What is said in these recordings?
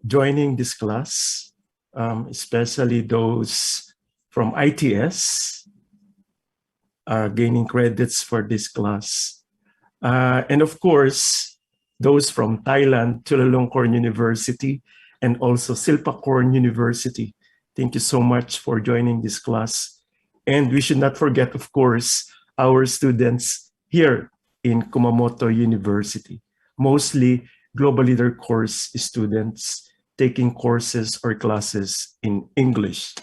joining this class, especially those from ITS, gaining credits for this class. And of course, those from Thailand, Chulalongkorn University, and also Silpakorn University. Thank you so much for joining this class. And we should not forget, of course, our students here in Kumamoto University, mostly Global Leader course students taking courses or classes in English.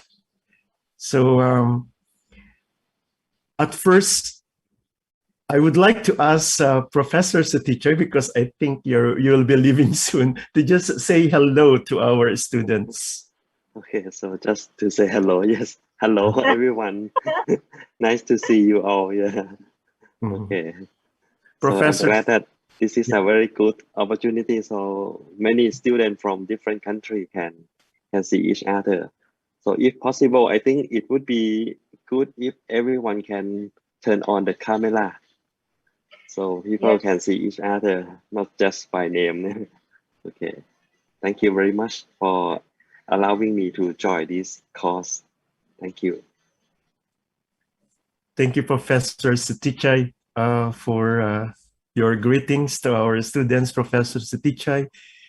So at first, I would like to ask Professor Satichai, because I think you'll be leaving soon, to just say hello to our students. Okay, so just to say hello, yes. Hello, everyone. Nice to see you all, yeah. Okay. Professor, so I'm glad that this is a very good opportunity, so many students from different countries can see each other. So if possible, I think it would be good if everyone can turn on the camera, so people can see each other, not just by name. Okay. Thank you very much for allowing me to join this course. Thank you. Thank you, Professor Satichai, for your greetings to our students. Professor Satichai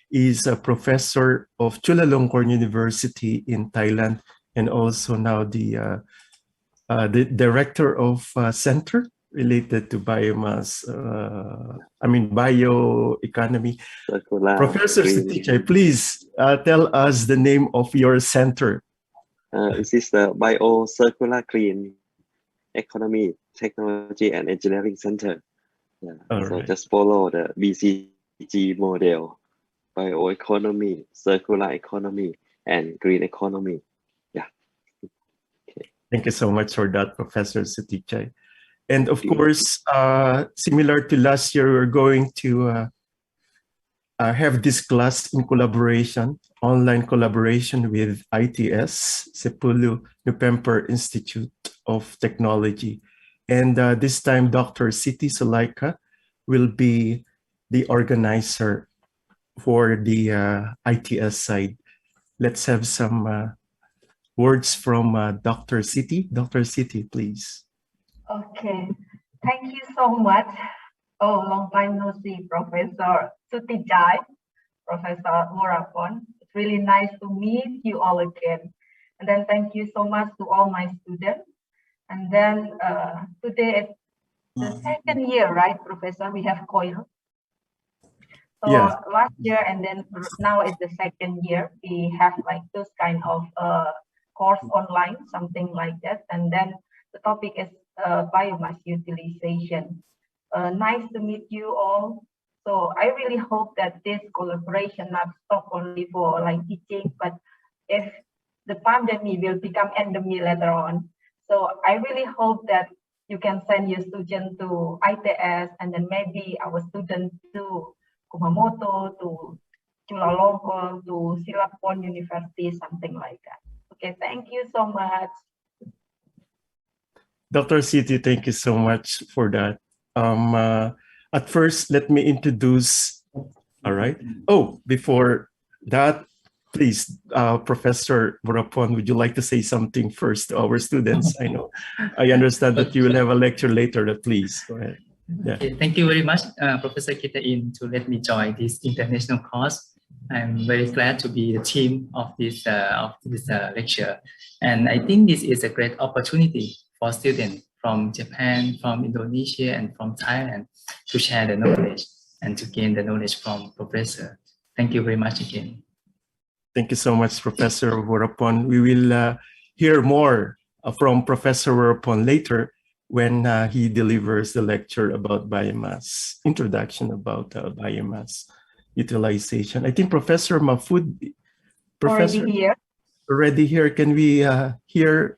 is a professor of Chulalongkorn University in Thailand, and also now the director of center related to biomass, bioeconomy. Professor Satichai, please tell us the name of your center. This is the Bio-Circular Green Economy, Technology and Engineering Center. Yeah. So just follow the BCG model: bioeconomy, circular economy, and green economy. Yeah. Okay. Thank you so much for that, Professor Satichai. And of course, similar to last year, we're going to have this class in collaboration, online collaboration with ITS, Sepulu Nupemper Institute of Technology. And this time, Dr. Siti Sulaika will be the organizer for the ITS side. Let's have some words from Dr. Siti. Dr. Siti, please. Okay, thank you so much. Oh, long time no see, Professor Sutichai, Professor Worapon. It's really nice to meet you all again. And then thank you so much to all my students. And then today, the second year, right, Professor, we have COIL. So last year and then now it's the second year, we have like those kind of course online, something like that. And then the topic is biomass utilization. Nice to meet you all. So I really hope that this collaboration not stop only for like teaching, but if the pandemic will become endemic later on. So I really hope that you can send your students to ITS and then maybe our students to Kumamoto, to Chulalongkorn, to Silpakorn University, something like that. Okay, thank you so much. Dr. Siti, thank you so much for that. At first, let me introduce, all right. Oh, before that, please, Professor Worapon, would you like to say something first to our students? I understand that you will have a lecture later, but please, go ahead. Yeah. Okay, thank you very much, Professor Kita-in, to let me join this international course. I'm very glad to be the team of this lecture. And I think this is a great opportunity for students from Japan, from Indonesia, and from Thailand to share the knowledge and to gain the knowledge from Professor. Thank you very much again. Thank you so much, Professor Worapon. We will hear more from Professor Worapon later when he delivers the lecture about biomass, introduction about biomass utilization. I think Professor Mahfoud, already here. Can we hear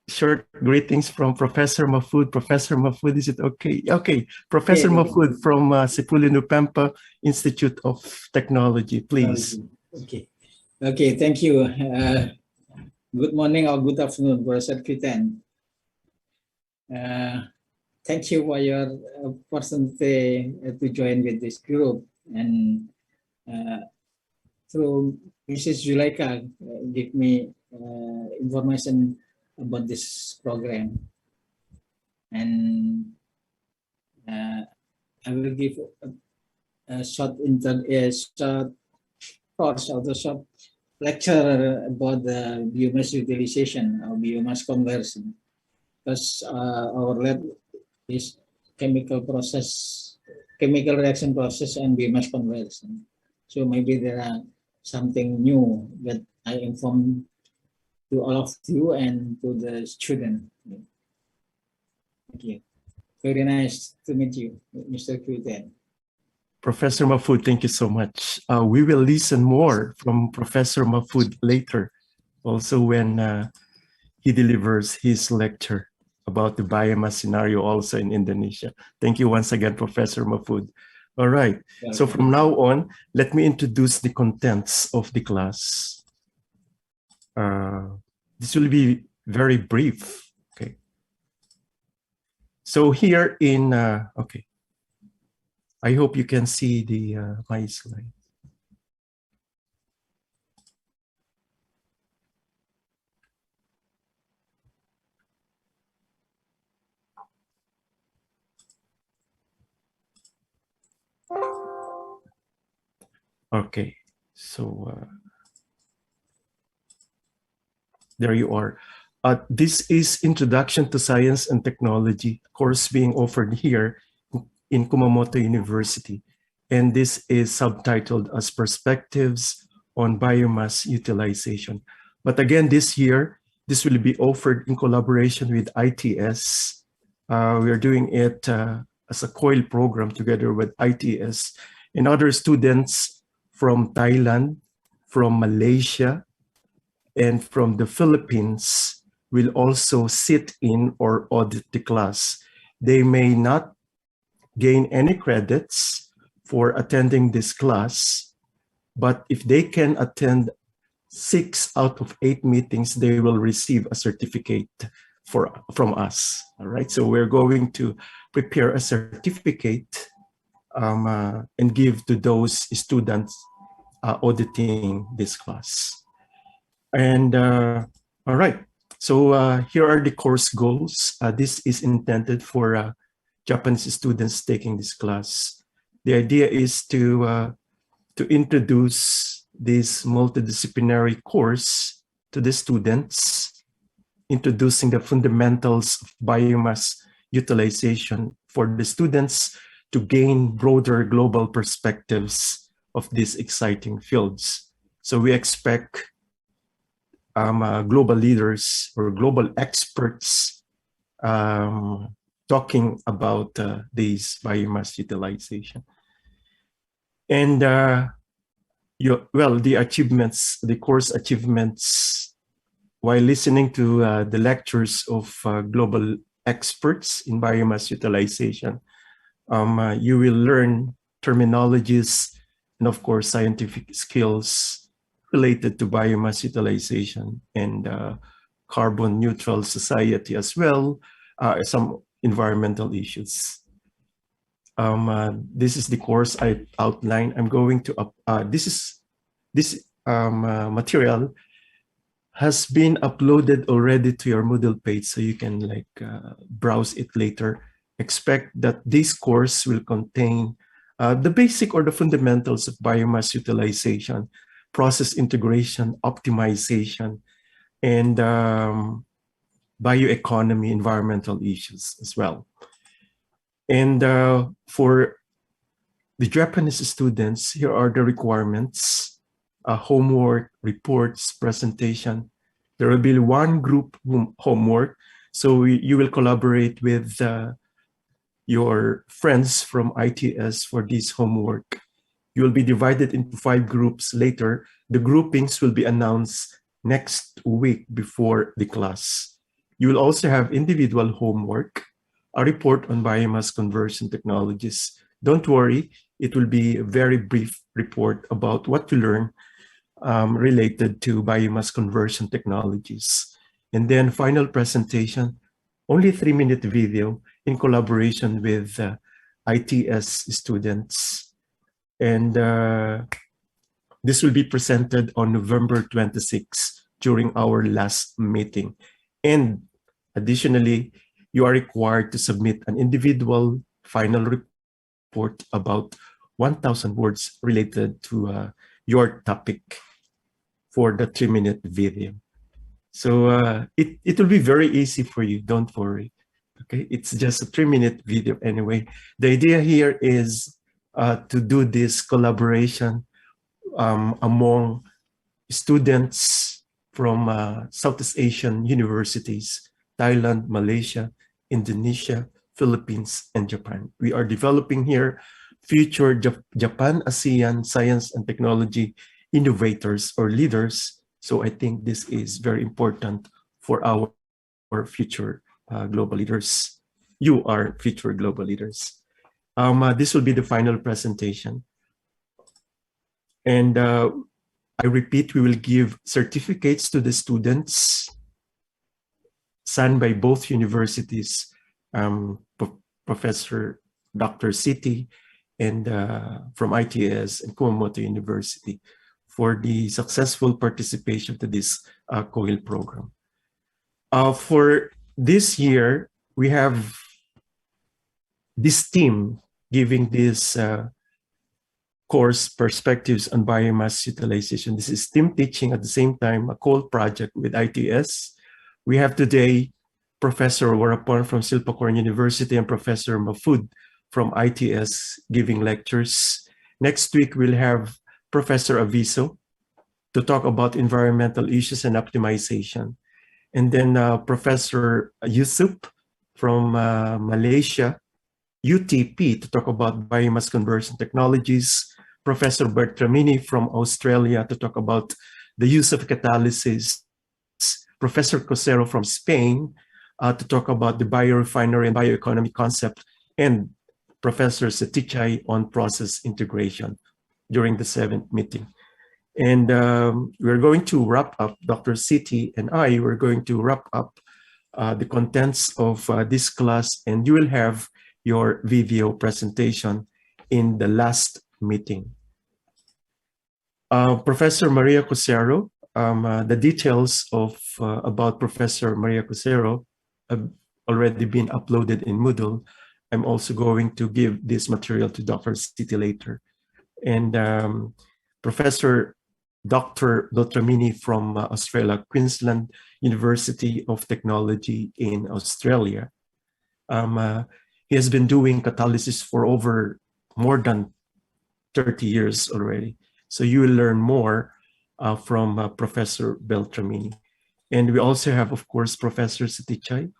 short greetings from Professor Mahfoud? Professor Mahfoud, is it okay? Okay, Professor Mahfoud from Sepulu Nupemper Institute of Technology, please. Okay, thank you. Good morning or good afternoon, Professor Kita-in. Thank you for your opportunity to join with this group. And through Mrs. Zulaika give me information about this program, and I will give a short short course or the short lecture about the biomass utilization or biomass conversion, because our lab is chemical reaction process and biomass conversion. So maybe there are something new that I inform to all of you and to the student. Thank you. Very nice to meet you, Mr. Kuiten. Professor Mahfoud, thank you so much. We will listen more from Professor Mahfoud later, also when he delivers his lecture about the biomass scenario also in Indonesia. Thank you once again, Professor Mahfoud. All right, so from now on, let me introduce the contents of the class. This will be very brief, okay? So here in, okay, I hope you can see the my slide. Okay, so there you are. This is Introduction to Science and Technology course being offered here in Kumamoto University. And this is subtitled as Perspectives on Biomass Utilization. But again, this year, this will be offered in collaboration with ITS. We are doing it as a COIL program together with ITS and other students from Thailand, from Malaysia, and from the Philippines will also sit in or audit the class. They may not gain any credits for attending this class, but if they can attend 6 out of 8 meetings, they will receive a certificate from us. All right, so we're going to prepare a certificate and give to those students auditing this class. And all right, so here are the course goals. This is intended for Japanese students taking this class. The idea is to introduce this multidisciplinary course to the students, introducing the fundamentals of biomass utilization for the students to gain broader global perspectives of these exciting fields. So we expect global leaders or global experts talking about these biomass utilization. And the achievements, the course achievements, while listening to the lectures of global experts in biomass utilization, you will learn terminologies and of course scientific skills related to biomass utilization and carbon neutral society as well, some environmental issues. This is the course I outlined. I'm going to, this material has been uploaded already to your Moodle page, so you can browse it later. Expect that this course will contain the basic or the fundamentals of biomass utilization, process integration, optimization, and bioeconomy, environmental issues as well. And for the Japanese students, here are the requirements: homework, reports, presentation. There will be one group homework, so you will collaborate with your friends from ITS for this homework. You will be divided into 5 groups later. The groupings will be announced next week before the class. You will also have individual homework, a report on biomass conversion technologies. Don't worry, it will be a very brief report about what to learn related to biomass conversion technologies. And then final presentation, only 3-minute video in collaboration with ITS students. And This will be presented on November 26 during our last meeting. And additionally, you are required to submit an individual final report about 1,000 words related to your topic for the 3-minute video. So it will be very easy for you, don't worry. Okay, it's just a 3-minute video anyway. The idea here is to do this collaboration among students from Southeast Asian universities, Thailand, Malaysia, Indonesia, Philippines, and Japan. We are developing here future Japan ASEAN science and technology innovators or leaders. So I think this is very important for our future global leaders. You are future global leaders. This will be the final presentation. And I repeat, we will give certificates to the students signed by both universities, Professor Dr. Siti and from ITS and Kumamoto University for the successful participation to this COIL program. For this year, we have this team giving this course Perspectives on Biomass Utilization. This is team teaching at the same time, a COIL project with ITS. We have today Professor Warapon from Silpakorn University and Professor Mafud from ITS giving lectures. Next week, we'll have Professor Aviso to talk about environmental issues and optimization. And then Professor Yusuf from Malaysia, UTP, to talk about biomass conversion technologies. Professor Bertramini from Australia to talk about the use of catalysis. Professor Cosero from Spain to talk about the biorefinery and bioeconomy concept, and Professor Setichay on process integration during the 7th meeting. And we're going to wrap up, Dr. Siti and I, we're going to wrap up the contents of this class, and you will have your video presentation in the last meeting. Professor Maria Cosero, the details of about Professor Maria Cosero have already been uploaded in Moodle. I'm also going to give this material to Dr. Siti later. And Professor Dr. Beltramini from Australia, Queensland University of Technology in Australia. He has been doing catalysis for over more than 30 years already. So you will learn more from Professor Beltramini. And we also have, of course, Professor Setichay,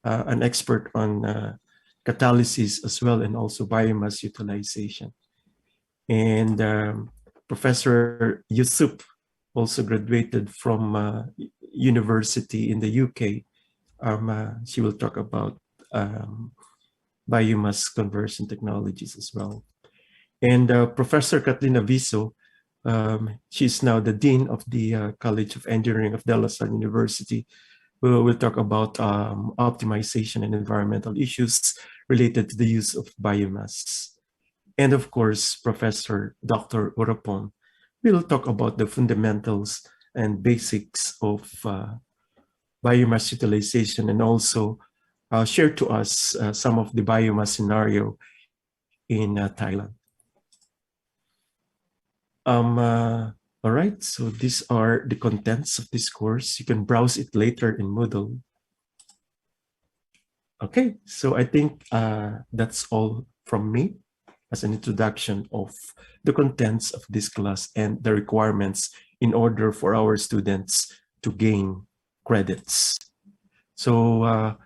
an expert on catalysis as well, and also biomass utilization. And Professor Yusuf also graduated from university in the UK. She will talk about biomass conversion technologies as well. And Professor Kathleen Aviso, she's now the Dean of the College of Engineering of De La Salle University. We'll talk about optimization and environmental issues related to the use of biomass. And of course, Professor Dr. Warapon will talk about the fundamentals and basics of biomass utilization, and also share to us some of the biomass scenario in Thailand. All right, so these are the contents of this course. You can browse it later in Moodle. Okay, so I think that's all from me as an introduction of the contents of this class and the requirements in order for our students to gain credits. So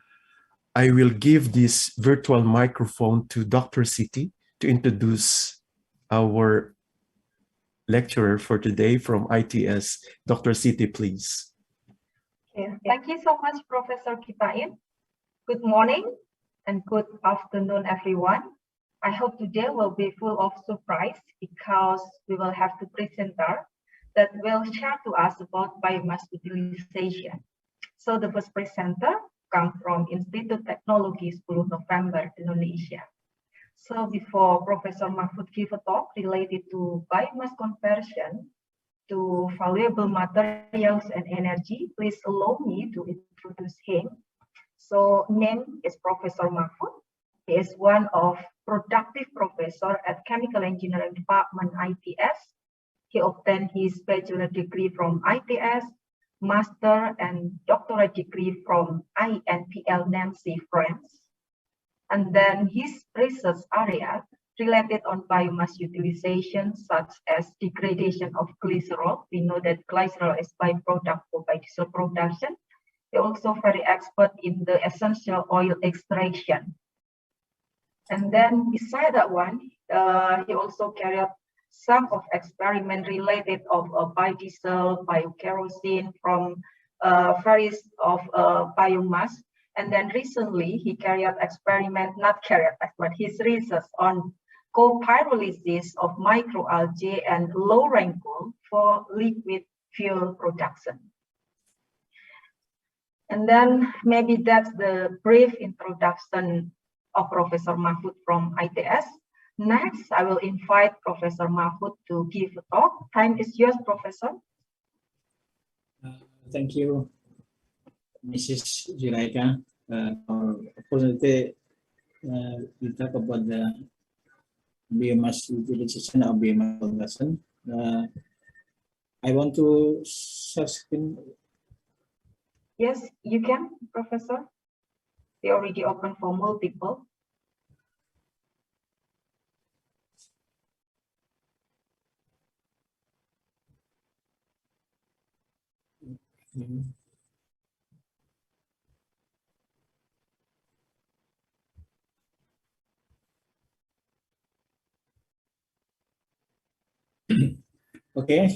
I will give this virtual microphone to Dr. Siti to introduce our lecturer for today from ITS. Dr. Siti, please. Okay. Thank you so much, Professor Kitain. Good morning and good afternoon, everyone. I hope today will be full of surprise because we will have the presenter that will share to us about biomass utilization. So the first presenter comes from Institute Teknologi 10 November, Indonesia. So before Professor Mahfud give a talk related to biomass conversion, to valuable materials and energy, please allow me to introduce him. So name is Professor Mahfud. He is one of productive professor at Chemical Engineering Department, ITS. He obtained his bachelor degree from ITS, master and doctorate degree from INPL Nancy, France. And then his research area related on biomass utilization, such as degradation of glycerol. We know that glycerol is byproduct for biodiesel production. He also very expert in the essential oil extraction. And then beside that one, he also carried out some of experiment related of biodiesel, biokerosene from various of biomass. And then recently he carried out experiment, not carried out, but his research on co-pyrolysis of microalgae and low rainfall for liquid fuel production. And then maybe that's the brief introduction of Professor Mahfud from ITS. Next, I will invite Professor Mahfud to give a talk. Time is yours, Professor. Thank you, Mrs. Zulaika, for opportunity to talk about the biomass utilization or biomass conversion. I want to share screen. Yes, you can, Professor. They already open for multiple. Okay,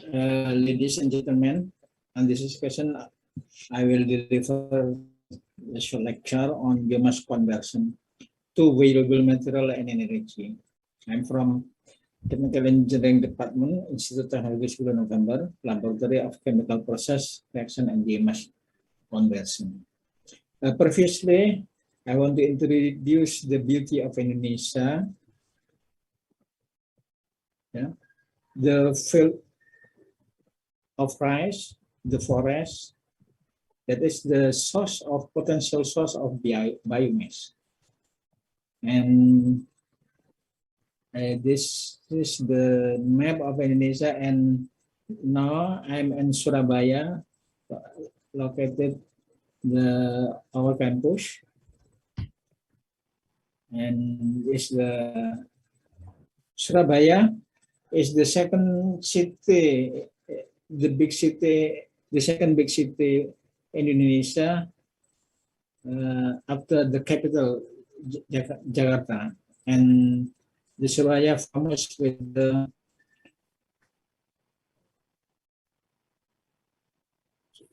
ladies and gentlemen, and this is question I will deliver a short lecture on biomass conversion to valuable material and energy. I'm from Chemical Engineering Department, Institute Teknologi 10 November, Laboratory of Chemical Process, Reaction and Biomass Conversion. Previously, I want to introduce the beauty of Indonesia. Yeah. The field of rice, the forest, that is the source of potential source of biomass. And this is the map of Indonesia, and now I'm in Surabaya, located our campus, and this the Surabaya is the second city, the second big city in Indonesia after the capital Jakarta, and the Surabaya famous with the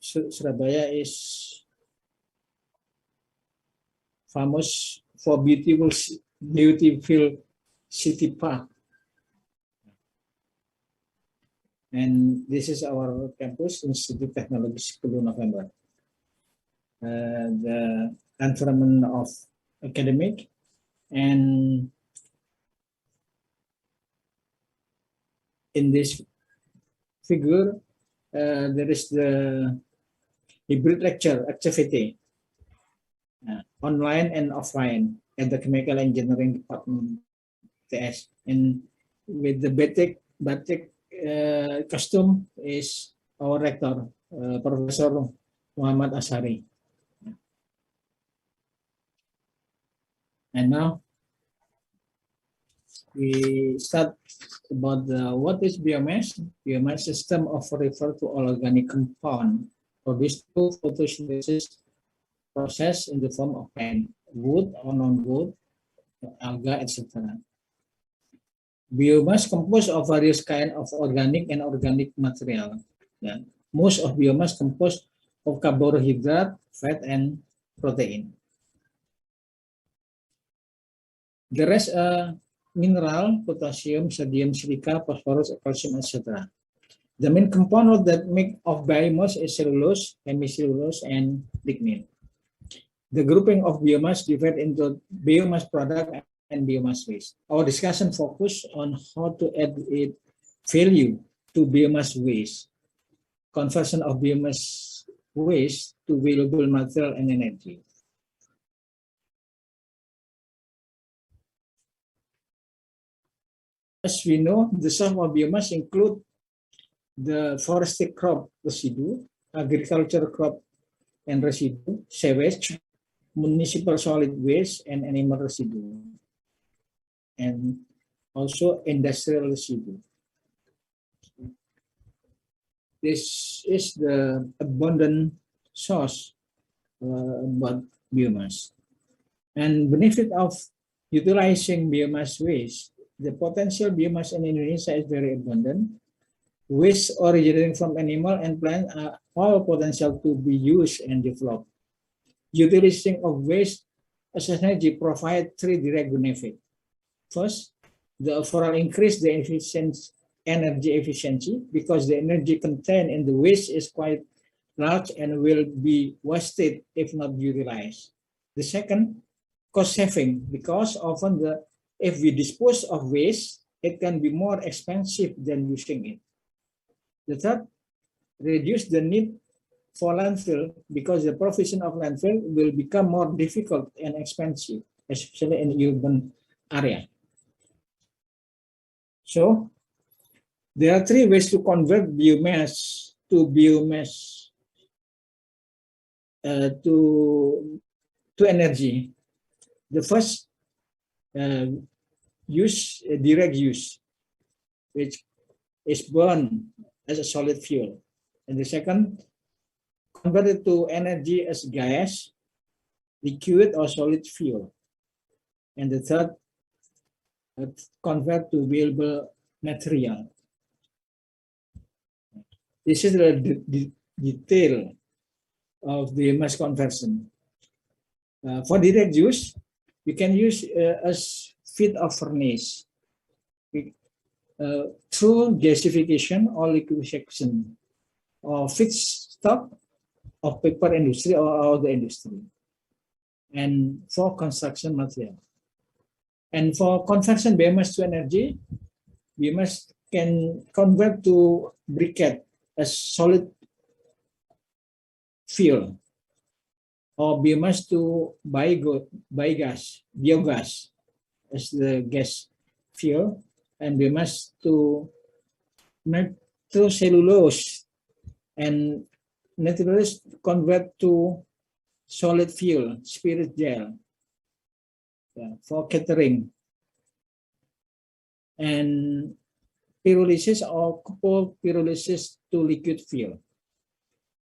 Surabaya is famous for beautiful city park. And this is our campus, Institute Teknologi 10 November. The environment of academic, and in this figure, there is the hybrid lecture activity, online and offline at the Chemical Engineering Department, TS. And with the batik costume is our rector, Professor Muhammad Atsiri. And now we start about what is biomass. Biomass system of refer to all organic compound produced through photosynthesis process in the form of plant, wood or non-wood, algae, etc. Biomass composed of various kinds of organic and organic material. Yeah. Most of biomass composed of carbohydrate, fat, and protein. The rest are mineral, potassium, sodium, silica, phosphorus, calcium, etc. The main component that make of biomass is cellulose, hemicellulose, and lignin. The grouping of biomass divided into biomass product and biomass waste. Our discussion focus on how to add it value to biomass waste, conversion of biomass waste to valuable material and energy. As we know, the source of biomass include the forestry crop residue, agriculture crop and residue, sewage, municipal solid waste, and animal residue, and also industrial residue. This is the abundant source about biomass. And benefit of utilizing biomass waste, the potential biomass in Indonesia is very abundant. Waste originating from animal and plant are all potential to be used and developed. Utilizing of waste as energy provide three direct benefits. First, the overall increase the energy efficiency because the energy contained in the waste is quite large and will be wasted if not utilized. The second, cost saving because often if we dispose of waste, it can be more expensive than using it. The third, reduce the need for landfill because the provision of landfill will become more difficult and expensive, especially in urban area. So there are three ways to convert biomass to energy. The first, direct use, which is burned as a solid fuel. And the second, converted to energy as gas, liquid or solid fuel. And the third, convert to valuable material. This is the detail of the biomass conversion. For direct use, we can use as feed of furnace through gasification or liquefaction or feedstock of paper industry or other industry, and for construction material. And for conversion biomass to energy, biomass can convert to briquette as solid fuel, or biomass to biogas as the gas fuel, and biomass to nitrocellulose, and nitrocellulose convert to solid fuel, spirit gel, for catering, and pyrolysis or coupled pyrolysis to liquid fuel.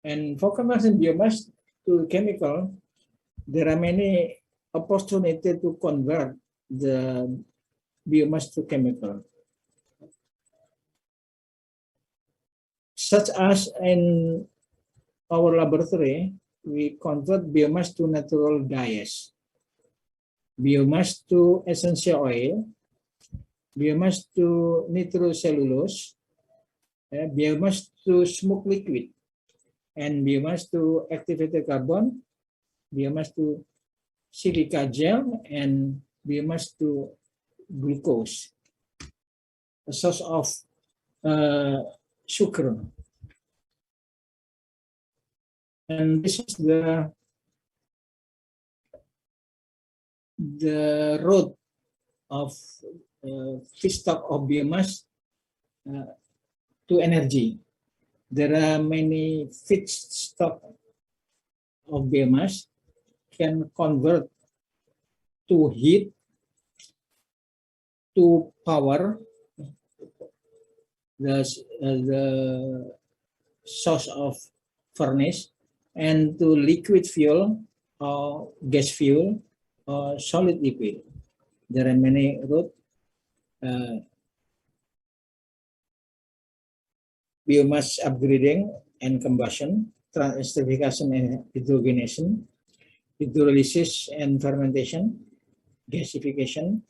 And for conversion biomass to chemical, there are many opportunities to convert the biomass to chemical, such as in our laboratory, we convert biomass to natural dyes, biomass to essential oil, biomass to nitrocellulose, biomass to smoke liquid, and biomass to activated carbon, biomass to silica gel, and biomass to glucose, a source of sugar. And this is the road of feedstock of biomass to energy. There are many feedstock of biomass can convert to heat, to power, the source of furnace, and to liquid fuel or gas fuel or solid liquid. There are many routes. Biomass upgrading and combustion, esterification and hydrogenation, hydrolysis and fermentation, gasification,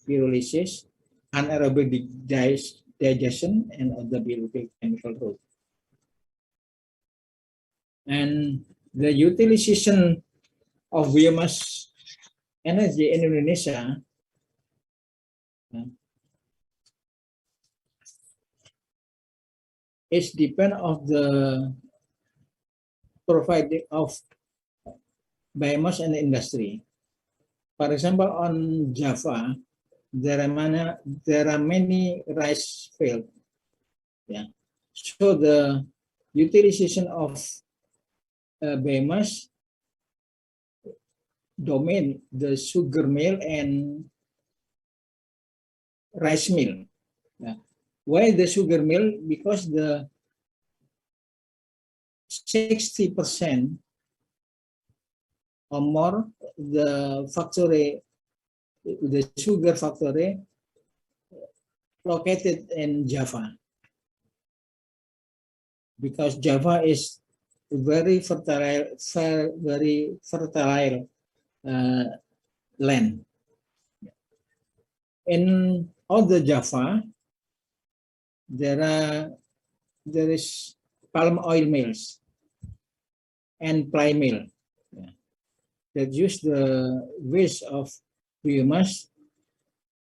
pyrolysis, anaerobic digestion, and other biochemical route. And the utilization of biomass energy in Indonesia It depends of the providing of biomass and industry. For example, on Java, there are many rice fields. Yeah. So the utilization of biomass domain the sugar mill and rice mill. Yeah. Why the sugar mill? Because the 60% or more the factory, the sugar factory located in Java. Because Java is very fertile land. In all the Java, there is palm oil mills and ply mill that use the waste of biomass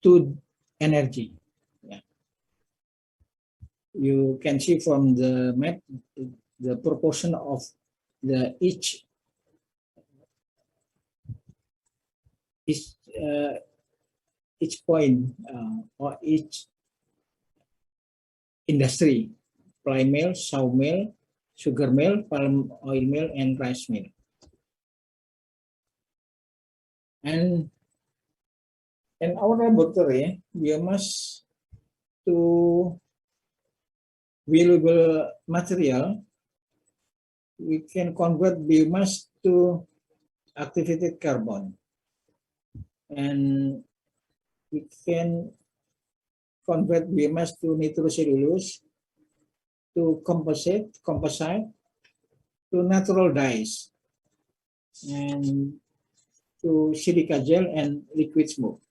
to energy. Yeah. You can see from the map the proportion of the each point or each industry: ply mill, sawmill, sugar mill, palm oil mill, and rice mill. And in our laboratory, biomass to valuable material, we can convert biomass to activated carbon. And we can convert biomass to nitrocellulose, to composite, to natural dyes, and to silica gel and liquid smoke.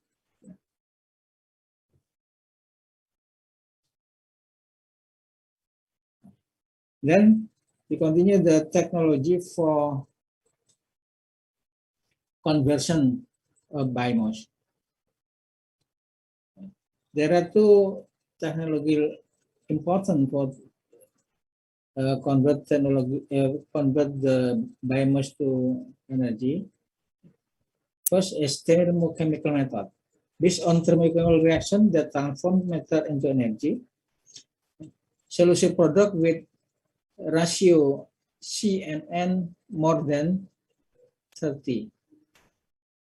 Then we continue the technology for conversion of biomass. There are two technologies important for convert the biomass to energy. First is thermochemical method. Based on thermochemical reaction that transform matter into energy, cellulosic product with ratio C and N more than 30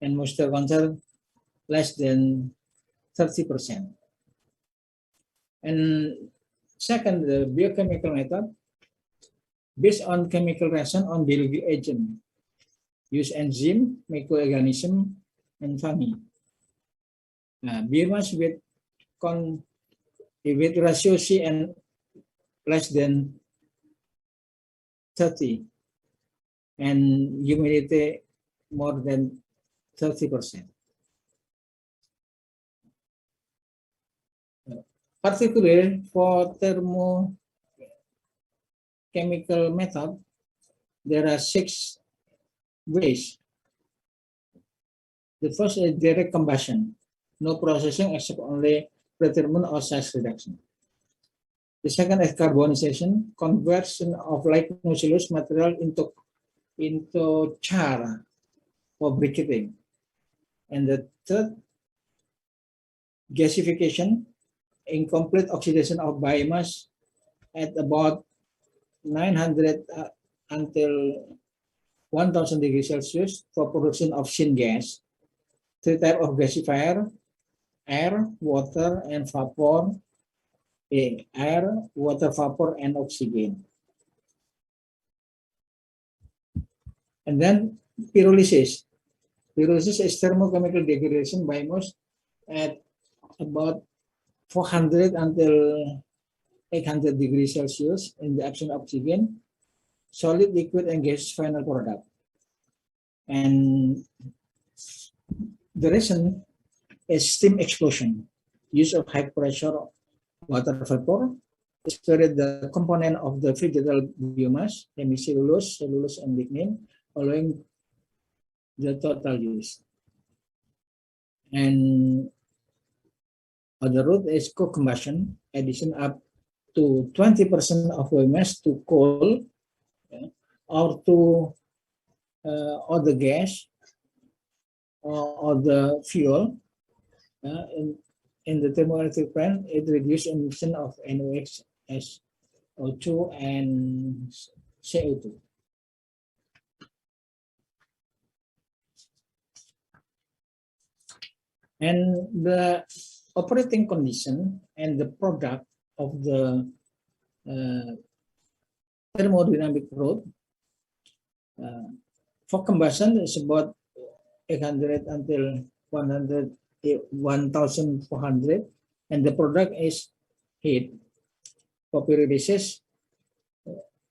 and moisture content less than 30%. And second, the biochemical method based on chemical reaction on biological agent, use enzyme, microorganism, and fungi. Biomass with ratio C and less than 30 and humidity more than 30%. Particularly for thermochemical method, there are 6 ways. The first is direct combustion, no processing except only pretreatment or size reduction. The second is carbonization, conversion of lignocellulose material into char for briquetting. And the third, gasification, incomplete oxidation of biomass at about 900 until 1000 degrees Celsius for production of syngas. 3 types of gasifier: air, water, and vapor. Air, water, vapor, and oxygen. And then pyrolysis. Pyrolysis is thermochemical degradation biomass at about 400 until 800 degrees Celsius in the absence of oxygen, solid, liquid, and gas final product. And the reason is steam explosion, use of high pressure water vapor, separate the component of the vegetal biomass, hemicellulose, cellulose, and lignin, allowing the total use. And other route is co-combustion, addition of to 20% of biomass to coal, or to other gas or the fuel. In the thermoelectric plant, it reduces emission of NOx, SO2, and CO2. And the operating condition and the product of the thermodynamic road for combustion is about 800 until 1,400, and the product is heat. For pyrolysis,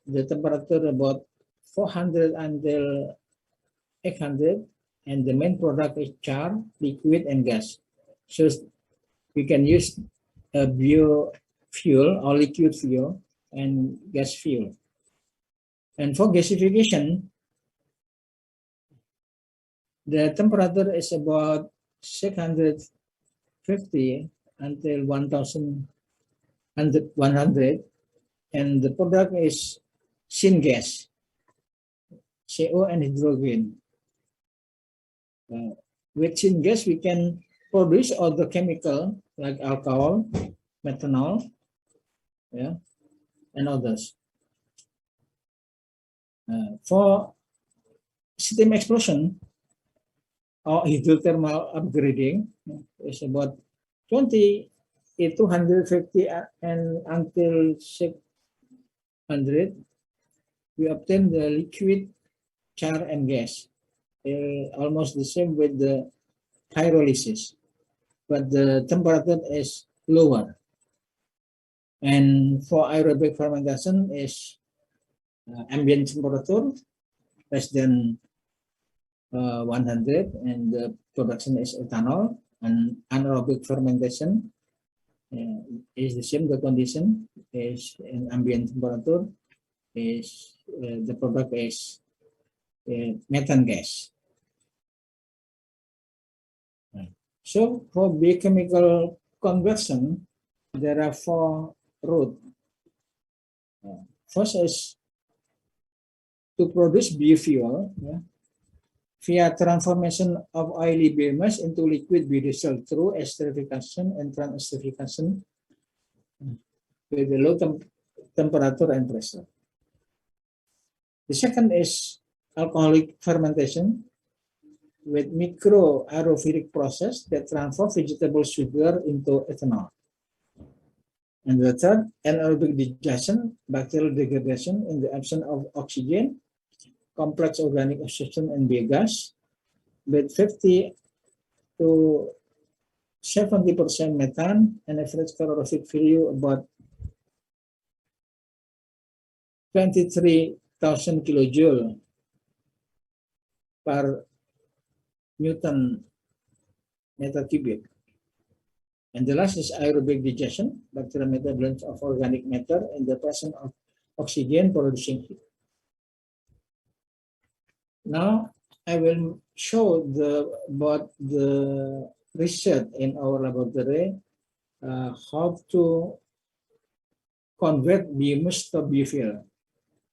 the temperature about 400 until 800, and the main product is char, liquid, and gas. So we can use a biofuel or liquid fuel and gas fuel. And for gasification, the temperature is about 650 until 1,100, and the product is syngas, CO and hydrogen. With syngas, we can produce other chemical like alcohol, methanol, and others. For steam explosion or hydrothermal upgrading is about 250 and until 600. We obtain the liquid, char, and gas. Almost the same with the pyrolysis, but the temperature is lower. And for aerobic fermentation is ambient temperature less than 100, and the production is ethanol. And anaerobic fermentation is the same. The condition is in ambient temperature. Is the product is methane gas. So for biochemical conversion, there are 4 routes. First is to produce biofuel via transformation of oily biomass into liquid biodiesel through esterification and transesterification with a low temperature and pressure. The second is alcoholic fermentation with micro aerophilic process that transfer vegetable sugar into ethanol. And the third, anaerobic digestion, bacterial degradation in the absence of oxygen, complex organic oxidation and biogas with 50 to 70% methane and average calorific value about 23,000 kilojoule per Newton meter cubic. And the last is aerobic digestion, bacterial metabolism of organic matter in the presence of oxygen producing heat. Now I will show about the research in our laboratory, how to convert biomass to biofuel.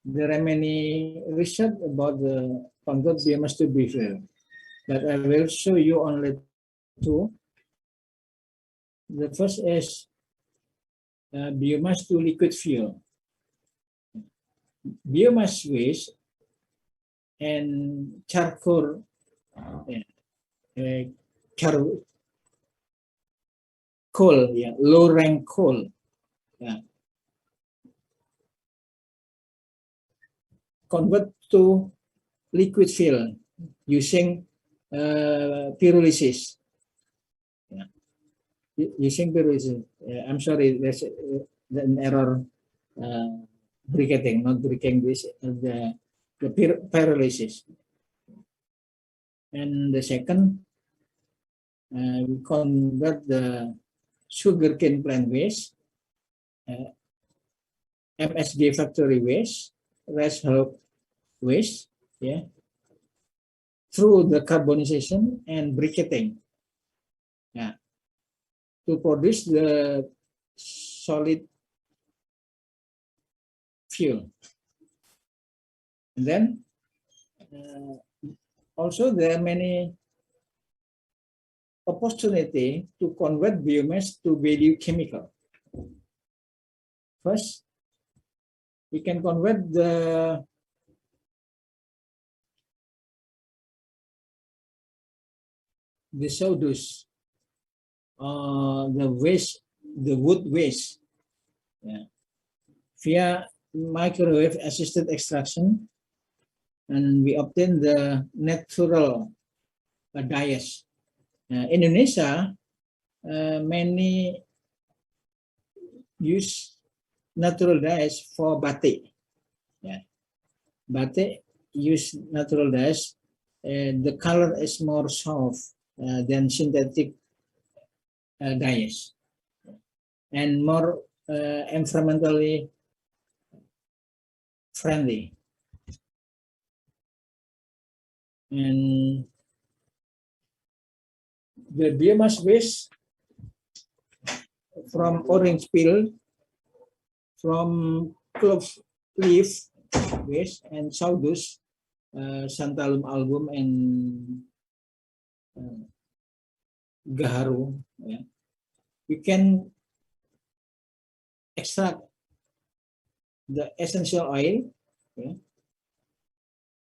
There are many research about the convert biomass to biofuel, but I will show you only 2. The first is biomass to liquid fuel. Biomass waste and charcoal, coal, low rank coal, convert to liquid fuel using pyrolysis. Using pyrolysis. I'm sorry, there's an error. Briquetting, not breaking this. The pyrolysis. And the second, we convert the sugarcane plant waste, MSG factory waste, rice husk waste, through the carbonization and briquetting, to produce the solid fuel. And then also there are many opportunity to convert biomass to value chemical. First, we can convert the sawdust, the waste, the wood waste, via microwave assisted extraction, and we obtain the natural dyes. Indonesia many use natural dyes for batik. Batik use natural dyes. The color is more soft than synthetic dyes, and more environmentally friendly. And the biomass waste from orange peel, from clove leaf waste, and sawdust, santalum album, and gaharu, we can extract the essential oil,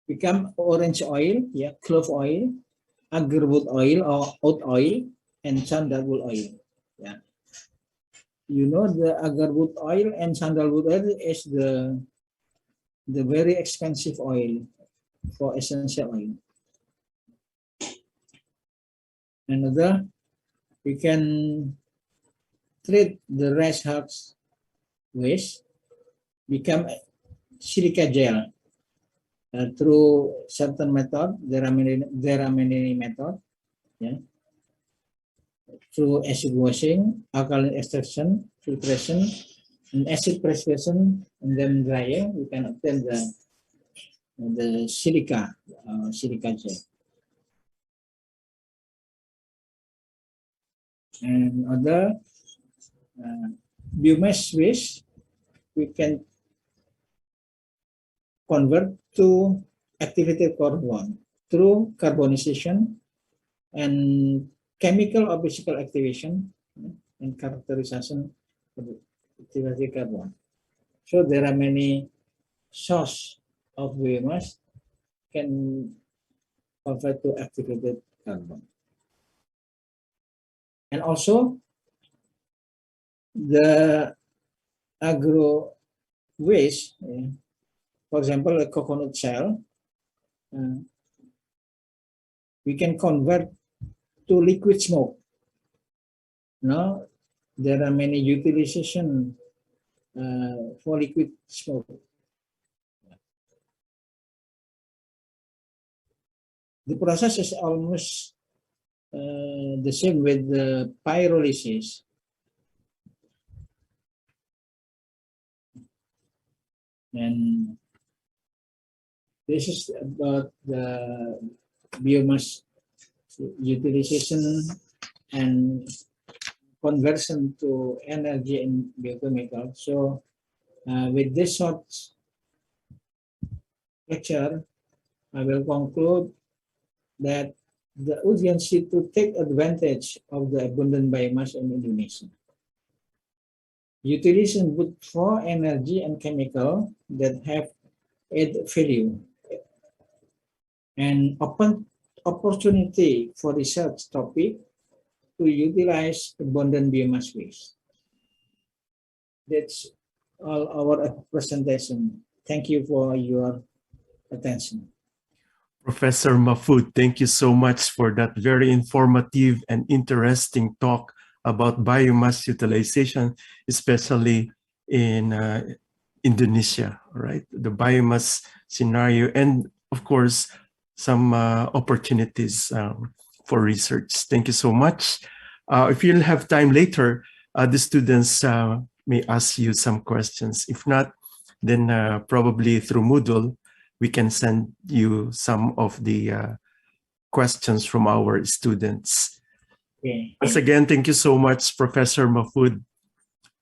become orange oil, clove oil, agarwood oil or oat oil, and sandalwood oil. You know, the agarwood oil and sandalwood oil is the very expensive oil for essential oil. Another, we can treat the rice husk waste, become silica gel through certain method. There are many methods. Through acid washing, alkaline extraction, filtration, and acid preparation, and then drying, we can obtain the silica gel. And other biomass waste, we can convert to activated carbon through carbonization and chemical or physical activation and characterization of activated carbon. So there are many sources of biomass can convert to activated carbon. And also the agro waste, for example, a coconut shell, we can convert to liquid smoke. Now, there are many utilization for liquid smoke. The process is almost the same with the pyrolysis. And this is about the biomass utilization and conversion to energy in biochemical. So with this short lecture, I will conclude that the urgency to take advantage of the abundant biomass in Indonesia. Utilization both for energy and chemical that have added value, and open opportunity for research topic to utilize abundant biomass waste. That's all our presentation. Thank you for your attention. Professor Mahfood, thank you so much for that very informative and interesting talk about biomass utilization, especially in Indonesia, right? The biomass scenario, and of course, some opportunities for research. Thank you so much. If you'll have time later, the students may ask you some questions. If not, then probably through Moodle, we can send you some of the questions from our students. Okay. Once again, thank you so much, Professor Mahfood.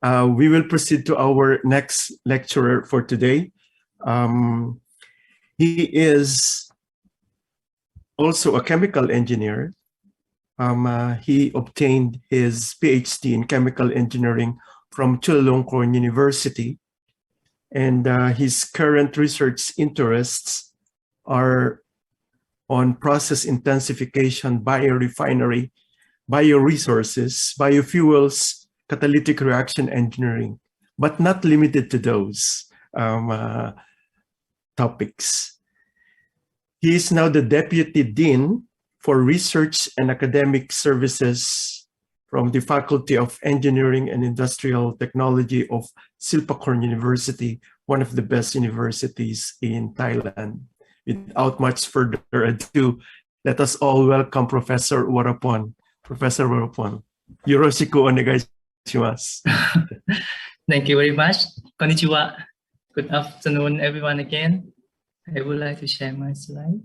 We will proceed to our next lecturer for today. He is also a chemical engineer. He obtained his PhD in chemical engineering from Chulalongkorn University. And his current research interests are on process intensification, biorefinery, bioresources, biofuels, catalytic reaction engineering, but not limited to those topics. He is now the Deputy Dean for Research and Academic Services from the Faculty of Engineering and Industrial Technology of Silpakorn University, one of the best universities in Thailand. Without much further ado, let us all welcome Professor Warapon. Professor Warapon, yoroshiku onegaishimasu. Thank you very much. Konnichiwa. Good afternoon, everyone again. I would like to share my slide.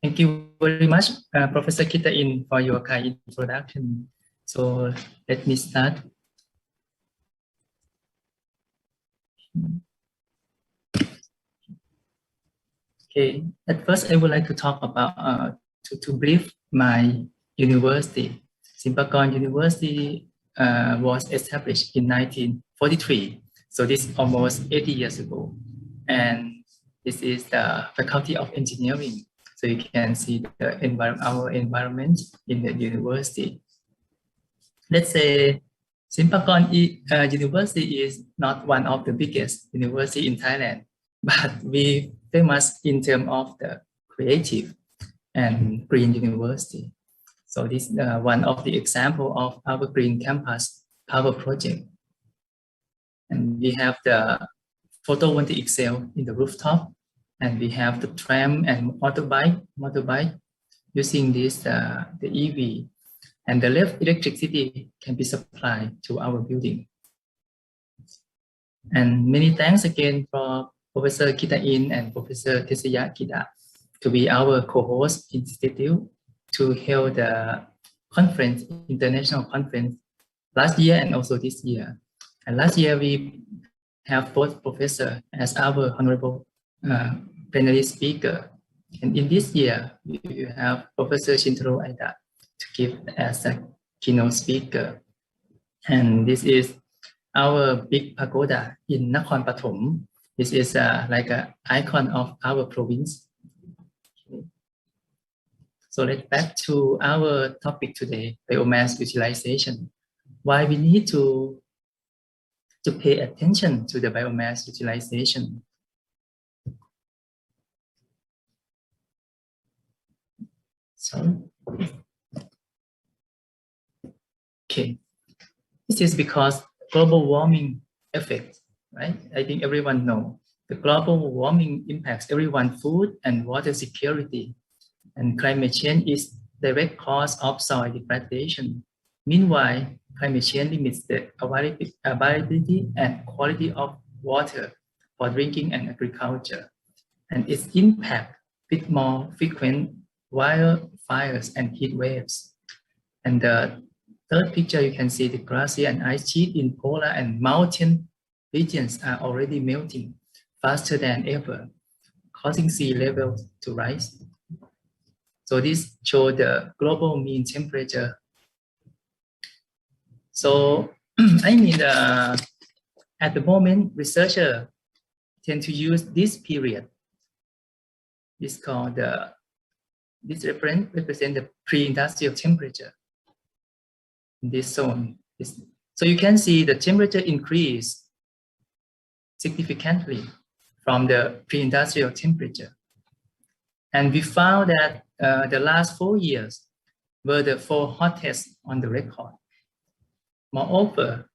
Thank you very much, Professor Kita-in, for your kind introduction. So let me start. Okay, at first I would like to talk about, to brief my university. Silpakorn University was established in 1943. So this is almost 80 years ago. And this is the Faculty of Engineering. So you can see our environment in the university. Let's say Silpakorn University is not one of the biggest university in Thailand, but we famous in terms of the creative and green university. So this is one of the example of our green campus power project. And we have the photovoltaic cell in the rooftop. And we have the tram and motorbike using this, the EV. And the left electricity can be supplied to our building. And many thanks again for Professor Kita-in and Professor Tesaya Kita to be our co-host institute to hold the conference, international conference last year and also this year. And last year we have both professor as our honorable plenary speaker. And in this year, we have Professor Shintaro Aida to give as a keynote speaker. And this is our big pagoda in Nakhon Pathom. This is like an icon of our province. Okay. So let's back to our topic today, biomass utilization. Why we need to pay attention to the biomass utilization. So, okay, this is because global warming effect, right? I think everyone knows the global warming impacts everyone's food and water security, and climate change is direct cause of soil degradation. Meanwhile, climate change limits the availability and quality of water for drinking and agriculture, and its impact with more frequent wildfires and heat waves. And the third picture, you can see the glacier and ice sheet in polar and mountain regions are already melting faster than ever, causing sea levels to rise. So this shows the global mean temperature. So I mean, at the moment, researchers tend to use this period. It's called this represent the pre-industrial temperature in this zone. So you can see the temperature increase significantly from the pre-industrial temperature. And we found that the last 4 years were the 4 hottest on the record. Moreover,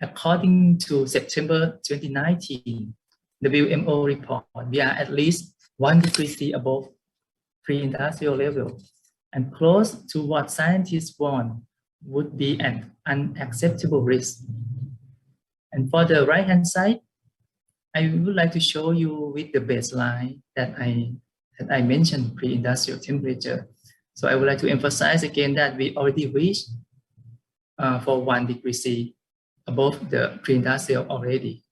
according to September 2019, the WMO report, we are at least 1 degree C above pre-industrial level and close to what scientists want would be an unacceptable risk. And for the right-hand side, I would like to show you with the baseline that I mentioned, pre-industrial temperature. So I would like to emphasize again that we already reached for 1 degree C above the pre-industrial already.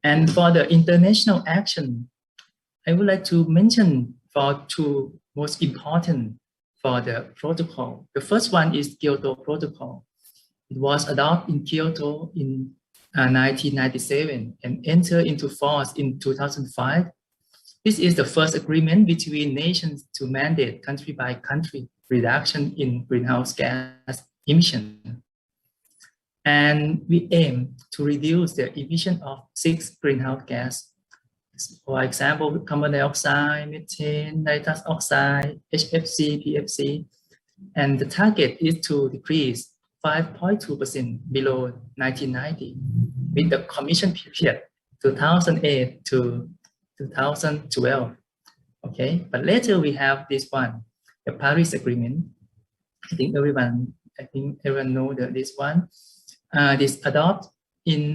And for the international action, I would like to mention for 2 most important for the protocol. The first one is Kyoto Protocol. It was adopted in Kyoto in 1997 and entered into force in 2005. This is the first agreement between nations to mandate country by country reduction in greenhouse gas emission. And we aim to reduce the emission of 6 greenhouse gas. For example, carbon dioxide, methane, nitrous oxide, HFC, PFC. And the target is to decrease 5.2% below 1990 with the commission period 2008 to 2012. Okay, but later we have this one, the Paris Agreement. I think everyone know this one. This adopted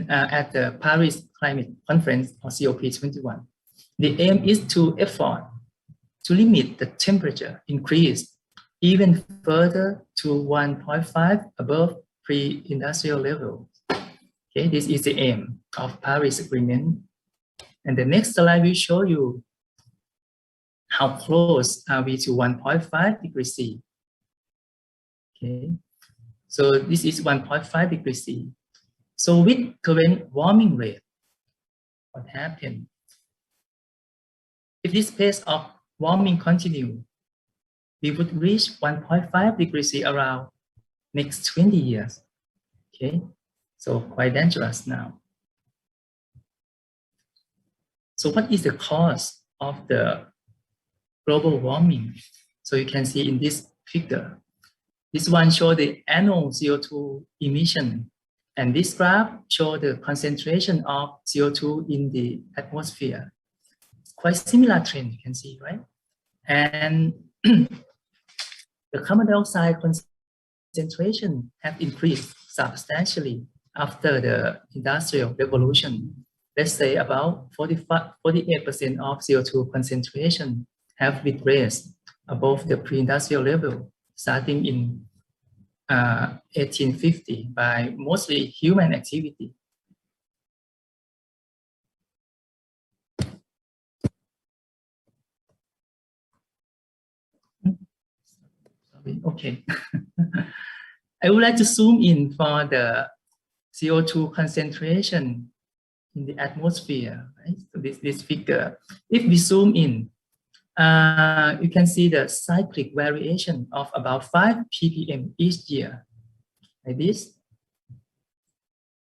at the Paris Climate Conference or COP21. The aim is to effort to limit the temperature increase even further to 1.5 above pre-industrial level. Okay, this is the aim of Paris Agreement. And the next slide will show you how close are we to 1.5 degrees C. Okay, so this is 1.5 degrees C. So with current warming rate, what happened? If this pace of warming continue, we would reach 1.5 degrees C around next 20 years. Okay, so quite dangerous now. So what is the cause of the global warming? So you can see in this figure, this one shows the annual CO2 emission, and this graph shows the concentration of CO2 in the atmosphere. Quite similar trend, you can see, right? And the carbon dioxide concentration have increased substantially after the Industrial Revolution. Let's say about 48% of CO2 concentration have been raised above the pre-industrial level, starting in 1850 by mostly human activity. Okay. I would like to zoom in for the CO2 concentration in the atmosphere, right? So this figure, if we zoom in, you can see the cyclic variation of about 5 ppm each year, like this.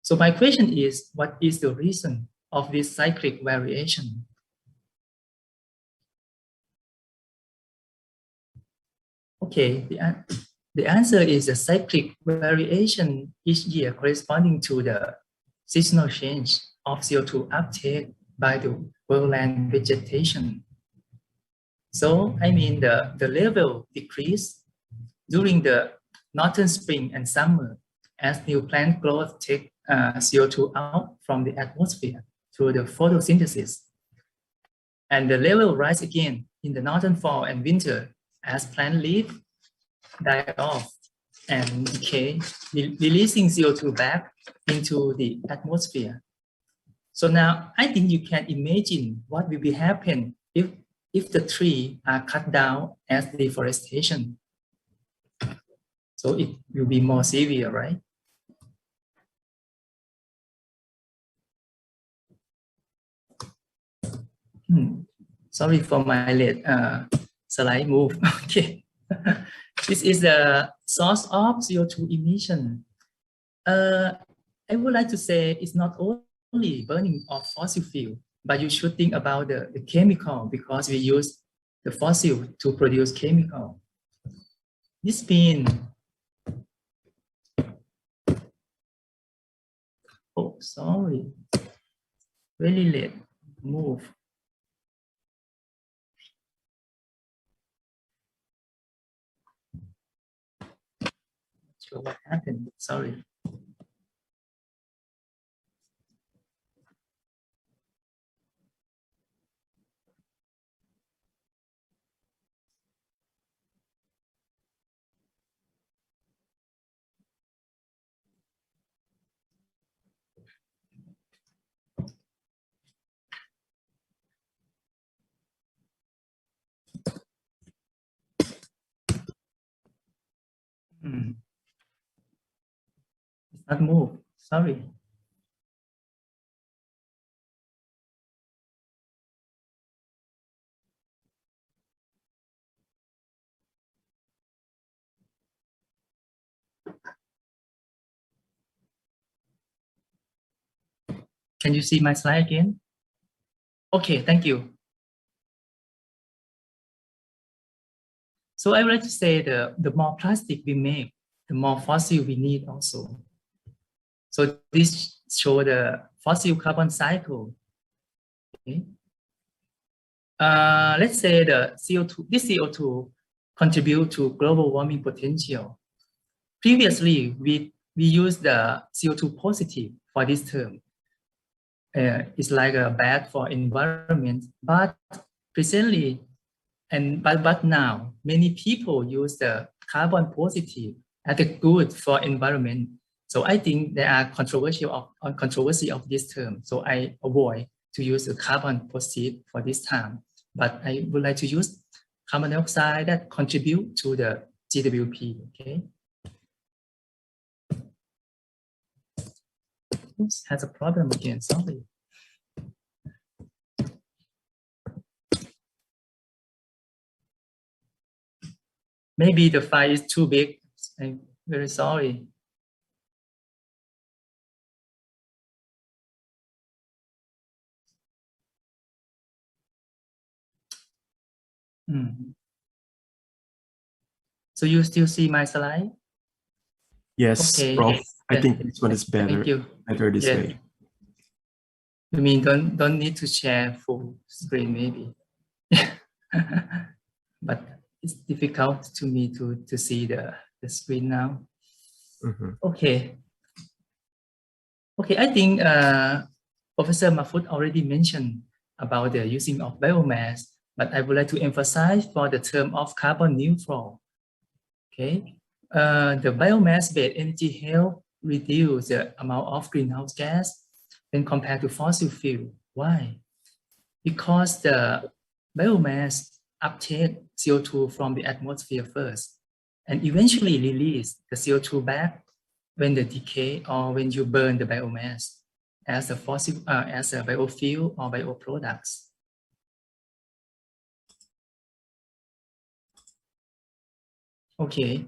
So my question is, what is the reason of this cyclic variation? Okay, the answer is a cyclic variation each year corresponding to the seasonal change of CO2 uptake by the worldland vegetation. So, I mean, the level decrease during the northern spring and summer as new plant growth take CO2 out from the atmosphere through the photosynthesis. And the level rise again in the northern fall and winter as plant leaves die off and decay, releasing CO2 back into the atmosphere. So now I think you can imagine what will be happen if the trees are cut down as deforestation. So it will be more severe, right? Sorry for my late slide move. Okay. This is the source of CO2 emission. I would like to say it's not only burning of fossil fuel, but you should think about the chemical, because we use the fossil to produce chemical. This means, oh, sorry, really late move. sure what happened. Sorry. It's not move. Sorry. Can you see my slide again? Okay, thank you. So I would like to say the more plastic we make, the more fossil we need also. So this shows the fossil carbon cycle. Okay. Let's say the CO2, this CO2 contribute to global warming potential. Previously, we used the CO2 positive for this term. It's like a bad for environment, but presently, but now many people use the carbon positive as a good for environment. So I think there are controversy of this term. So I avoid to use the carbon positive for this time. But I would like to use carbon dioxide that contribute to the GWP. Okay. Oops, has a problem again. Sorry. Maybe the file is too big. I'm very sorry. So you still see my slide? Yes, Okay. Prof. I Yes. think this one is better. Thank you. Better this Yes. way. You mean don't need to share full screen maybe? But it's difficult to me to see the screen now. Okay. Okay, I think Professor Mahfood already mentioned about the using of biomass, but I would like to emphasize for the term of carbon neutral. Okay, the biomass-based energy help reduce the amount of greenhouse gas when compared to fossil fuel. Why? Because the biomass uptake CO2 from the atmosphere first, and eventually release the CO2 back when the decay or when you burn the biomass as a fossil, as a biofuel or bioproducts. Okay,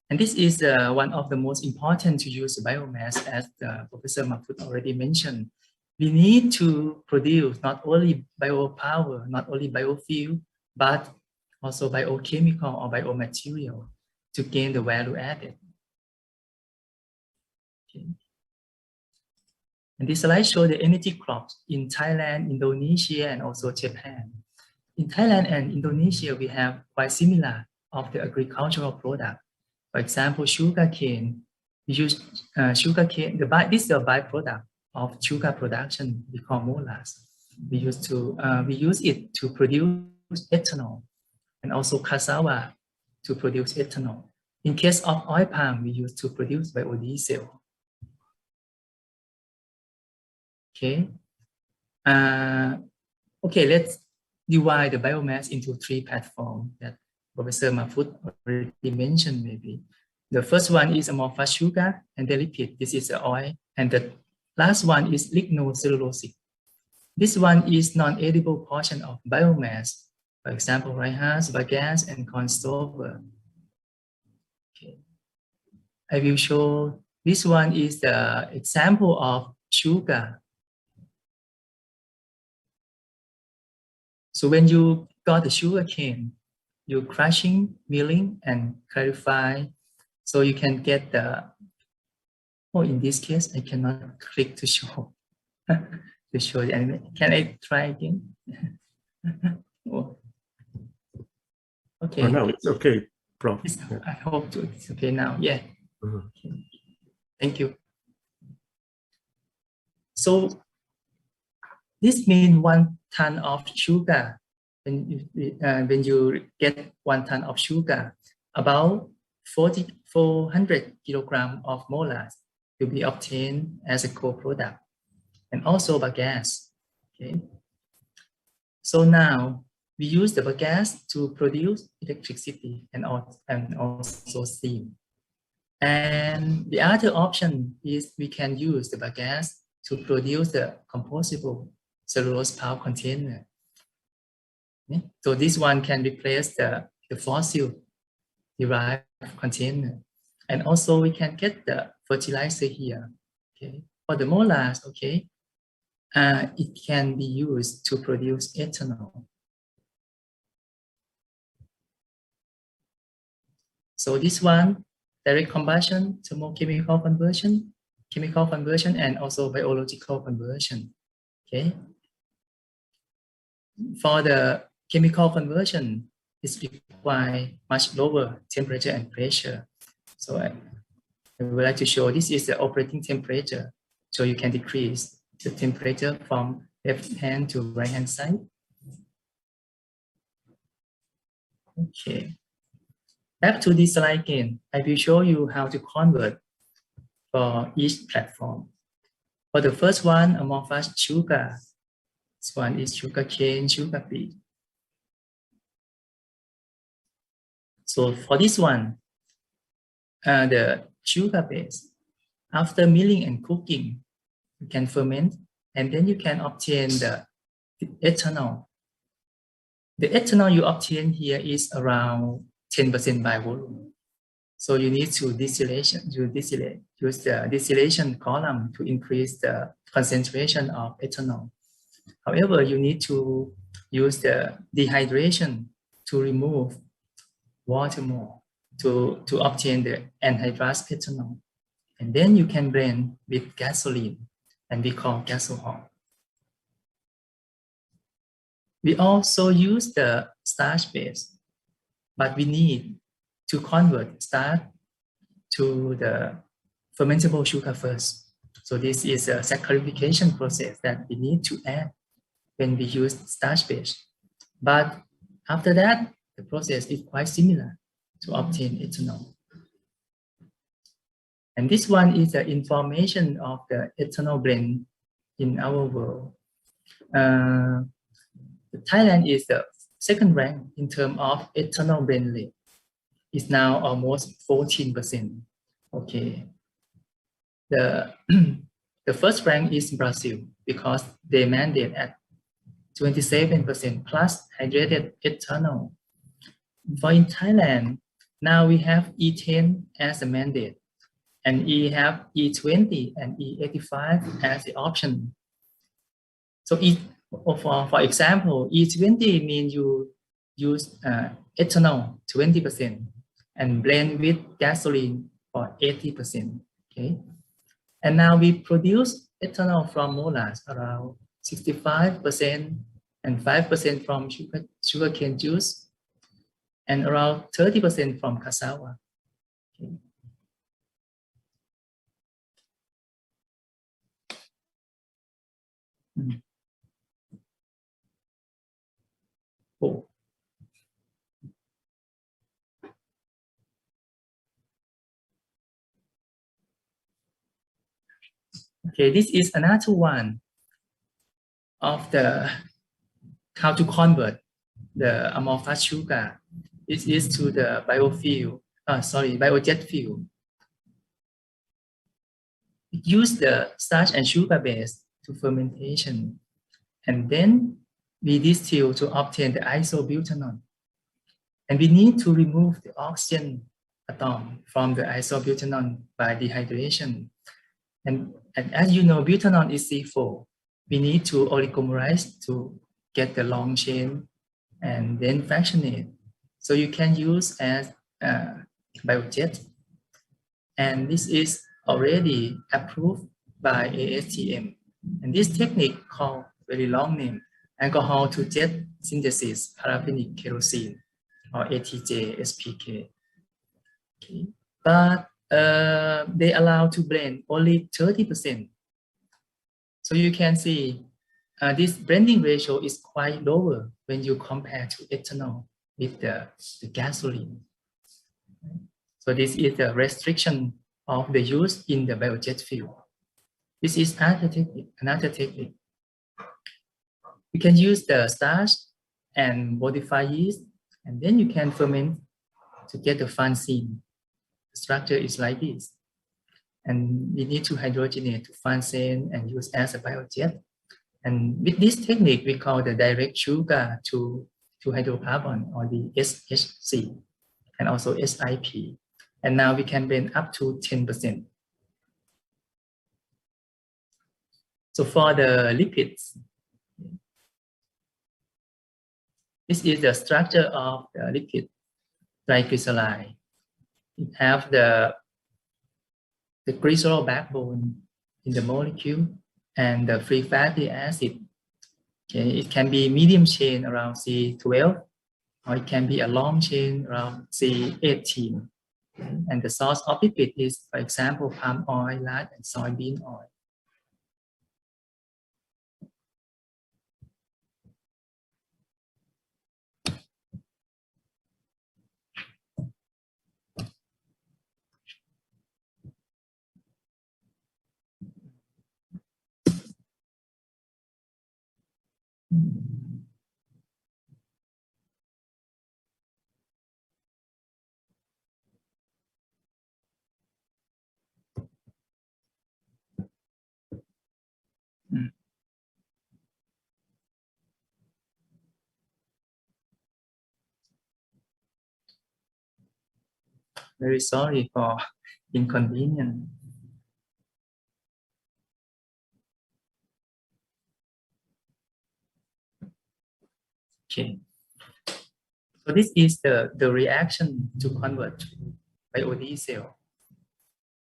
and this is one of the most important to use biomass, as Professor Mahfood already mentioned. We need to produce not only biopower, not only biofuel, but also biochemical or biomaterial to gain the value added. Okay. And this slide shows the energy crops in Thailand, Indonesia, and also Japan. In Thailand and Indonesia, we have quite similar of the agricultural product. For example, sugarcane. We use sugarcane. This is a byproduct of sugar production. We call molasses. We use it to produce ethanol, and also cassava to produce ethanol. In case of oil palm, we use to produce biodiesel. Okay. Okay, let's divide the biomass into three platforms that Professor Mahfood already mentioned maybe. The first one is amorphous sugar and the lipid. This is the oil. And the last one is lignocellulosic. This one is non-edible portion of biomass. For example, rice, bagasse, and corn stover. Okay. I will show this one is the example of sugar. So when you got the sugar cane, you crushing, milling, and clarify, so you can get the. Oh, in this case, I cannot click to show to show the animation. Can I try again? Oh. Okay. Oh, no, it's okay, Prof. I hope it's okay now. Yeah. Mhm. Thank you. So this means 1 ton of sugar. When you get 1 ton of sugar, about 400 kilograms of molasses will be obtained as a co-product, and also bagasse. Okay. So now we use the bagasse to produce electricity and also steam. And the other option is we can use the bagasse to produce the compostable cellulose pulp container. Okay. So this one can replace the fossil derived container. And also we can get the fertilizer here. Okay. For the molasses, okay, it can be used to produce ethanol. So this one, direct combustion, thermochemical conversion, chemical conversion, and also biological conversion. Okay. For the chemical conversion, it requires much lower temperature and pressure. So I would like to show this is the operating temperature. So you can decrease the temperature from left hand to right hand side. Okay. Back to this slide again, I will show you how to convert for each platform. For the first one, amorphous sugar. This one is sugar cane, sugar beet. So for this one, the sugar base, after milling and cooking, you can ferment, and then you can obtain the ethanol. The ethanol you obtain here is around 10% by volume. So you need to use the distillation column to increase the concentration of ethanol. However, you need to use the dehydration to remove water more to obtain the anhydrous ethanol. And then you can blend with gasoline, and we call gasohol. We also use the starch base, but we need to convert starch to the fermentable sugar first. So this is a saccharification process that we need to add when we use starch base. But after that, the process is quite similar to obtain ethanol. And this one is the information of the ethanol blend in our world. Thailand is the second rank in terms of ethanol blend rate. It's now almost 14%. Okay. The first rank is Brazil because they mandate at 27% plus hydrated ethanol. For in Thailand, now we have E10 as a mandate, and we have E20 and E85 as the option. So for example, E20 means you use ethanol 20% and blend with gasoline for 80%. Okay, and now we produce ethanol from molasses around 65% and 5% from sugarcane juice and around 30% from cassava. Okay. Oh. Okay, this is another one of the how to convert the amorphous sugar. This is to the biojet fuel. It uses the starch and sugar base to fermentation, and then we distill to obtain the isobutanol. And we need to remove the oxygen atom from the isobutanol by dehydration. And as you know, butanol is C4. We need to oligomerize to get the long chain and then fractionate. So you can use as biojet. And this is already approved by ASTM. And this technique called very long name, alcohol to jet synthesis paraffinic kerosene, or ATJ SPK. Okay. But they allow to blend only 30%. So you can see this blending ratio is quite lower when you compare to ethanol with the gasoline. So this is the restriction of the use in the biojet fuel. This is another technique. You can use the starch and modify yeast, and then you can ferment to get the fanzine. The structure is like this. And we need to hydrogenate to fanzine and use as a biojet. And with this technique, we call the direct sugar to hydrocarbon, or the SHC, and also SIP. And now we can blend up to 10%. So for the lipids, this is the structure of the lipid triglyceride. It has the glycerol backbone in the molecule and the free fatty acid. Okay, it can be medium chain around C12, or it can be a long chain around C18. And the source of lipid is, for example, palm oil, lard, and soybean oil. Very sorry for inconvenience. Okay. So this is the reaction to convert biodiesel.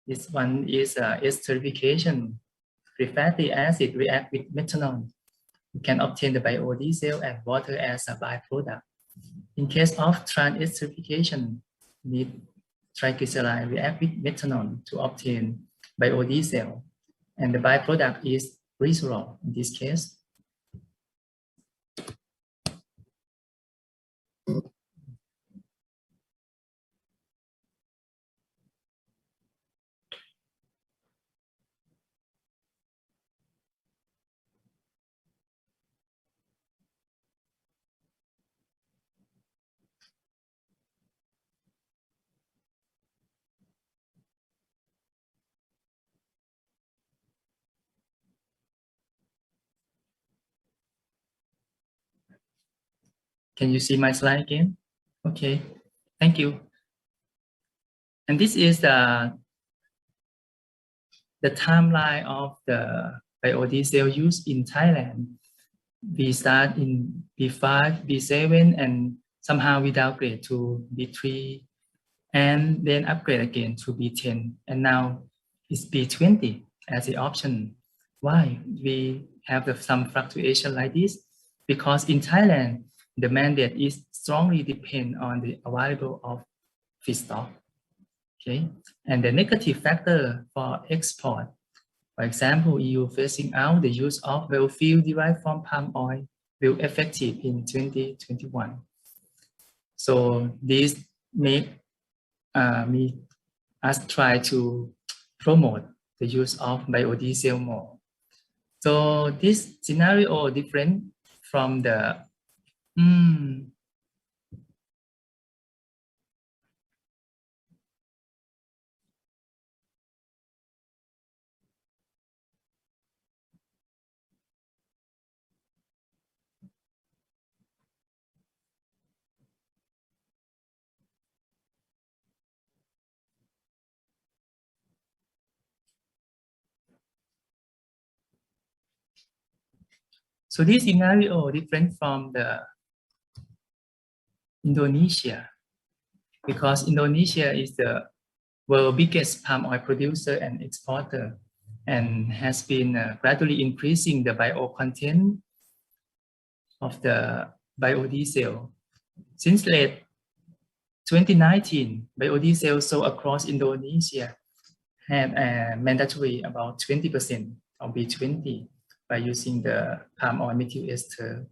This one is esterification. Free fatty acid react with methanol. You can obtain the biodiesel and water as a byproduct. In case of trans-esterification, the triglyceride react with methanol to obtain biodiesel, and the byproduct is glycerol in this case. Can you see my slide again? Okay, thank you. And this is the timeline of the biodiesel use in Thailand. We start in B5, B7, and somehow we downgrade to B3, and then upgrade again to B10, and now it's B20 as the option. Why we have some fluctuation like this? Because in Thailand, the mandate is strongly depend on the available of feedstock. Okay, and the negative factor for export, for example, EU phasing out the use of biofuel derived from palm oil will effective in 2021. So this make us try to promote the use of biodiesel more. So this scenario different from the so this scenario different from the Indonesia, because Indonesia is the world's biggest palm oil producer and exporter, and has been gradually increasing the bio content of the biodiesel. Since late 2019, biodiesel sold across Indonesia had a mandatory about 20% of B20 by using the palm oil methyl ester.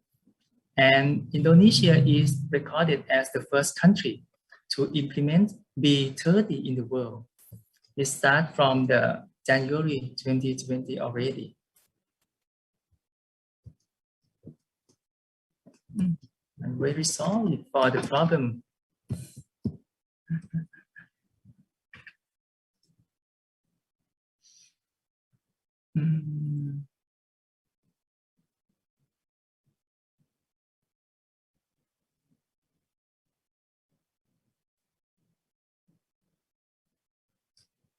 And Indonesia is recorded as the first country to implement B30 in the world. It starts from the January 2020 already. I'm very sorry for the problem.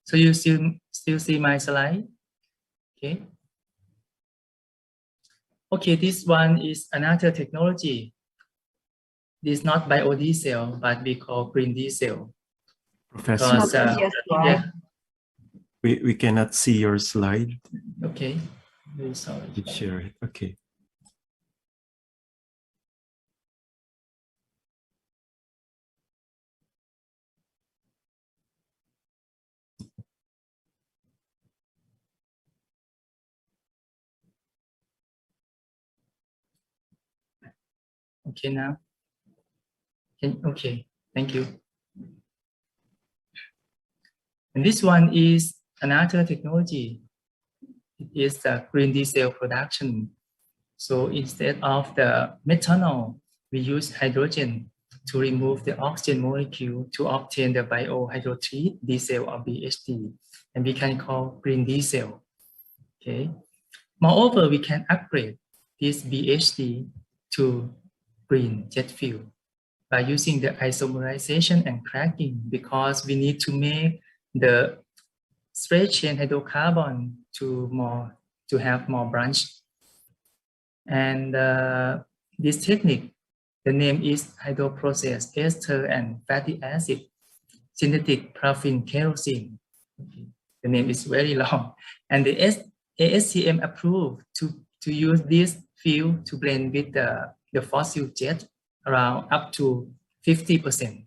So you still see my slide? Okay. Okay, this one is another technology. This is not biodiesel, but we call green diesel. Professor, Because, yeah. we cannot see your slide. Okay, very sorry. You share it. Okay. Okay now. Okay, thank you. And this one is another technology. It is the green diesel production. So instead of the methanol, we use hydrogen to remove the oxygen molecule to obtain the biohydrotreat diesel or BHD, and we can call green diesel. Okay. Moreover, we can upgrade this BHD to green jet fuel by using the isomerization and cracking, because we need to make the straight chain hydrocarbon to have more branch. And this technique, the name is hydroprocess ester and fatty acid synthetic paraffin kerosene. Okay. The name is very long, and the ASTM approved to use this fuel to blend with the fossil jet around up to 50%.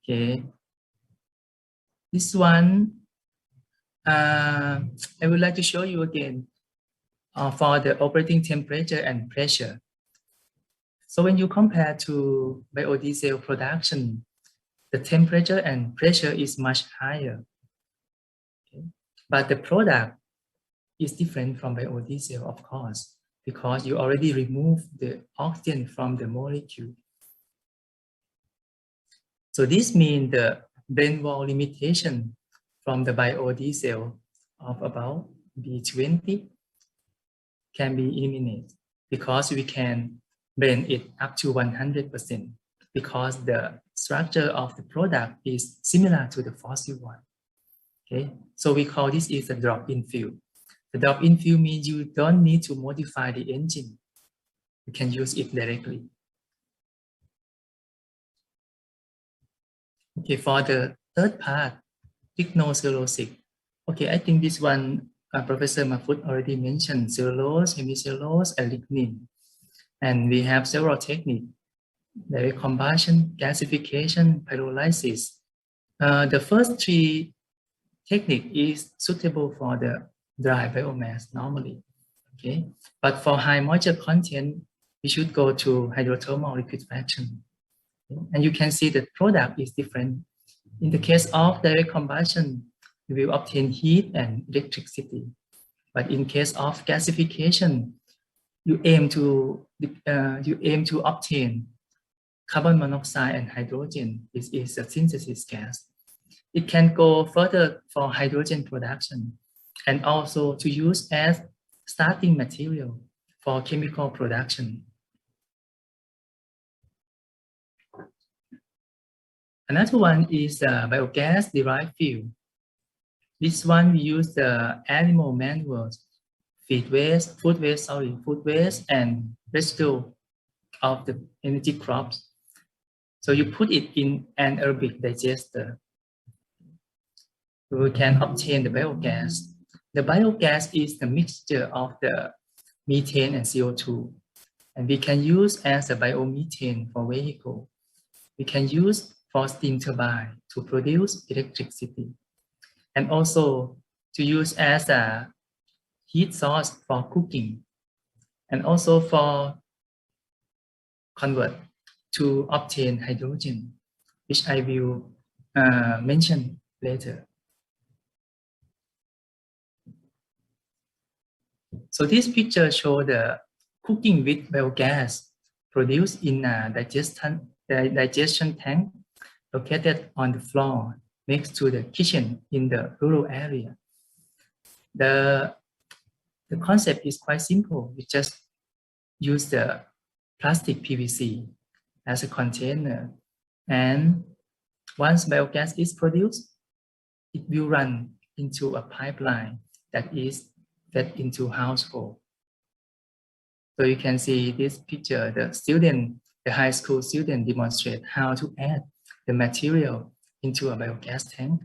Okay. This one, I would like to show you again for the operating temperature and pressure. So when you compare to biodiesel production, the temperature and pressure is much higher. Okay. But the product is different from biodiesel, of course, because you already remove the oxygen from the molecule. So this means the blend wall limitation from the biodiesel of about B20 can be eliminated, because we can blend it up to 100%, because the structure of the product is similar to the fossil one. Okay, so we call this is a drop-in fuel. The drop-in fuel means you don't need to modify the engine. You can use it directly. Okay, for the third part, lignocellulosic. Okay, I think this one Professor Mahfood already mentioned: cellulose, hemicellulose, and lignin. And we have several techniques: direct combustion, gasification, pyrolysis. The first three technique is suitable for the dry biomass normally. Okay, but for high moisture content, we should go to hydrothermal liquefaction. Okay? And you can see the product is different. In the case of direct combustion, you will obtain heat and electricity. But in case of gasification, you aim to obtain carbon monoxide and hydrogen. This is a synthesis gas. It can go further for hydrogen production, and also to use as starting material for chemical production. Another one is biogas derived fuel. This one we use the animal manures, food waste, and residue of the energy crops. So you put it in an aerobic digester. We can obtain the biogas. The biogas is the mixture of the methane and CO2, and we can use as a biomethane for vehicle. we can use for steam turbine to produce electricity, and also to use as a heat source for cooking, and also for convert to obtain hydrogen, which I will mention later. So this picture shows the cooking with biogas produced in a digestion tank located on the floor next to the kitchen in the rural area. The concept is quite simple. We just use the plastic PVC as a container, and once biogas is produced, it will run into a pipeline that is fed into household. So you can see this picture, the high school student demonstrate how to add the material into a biogas tank.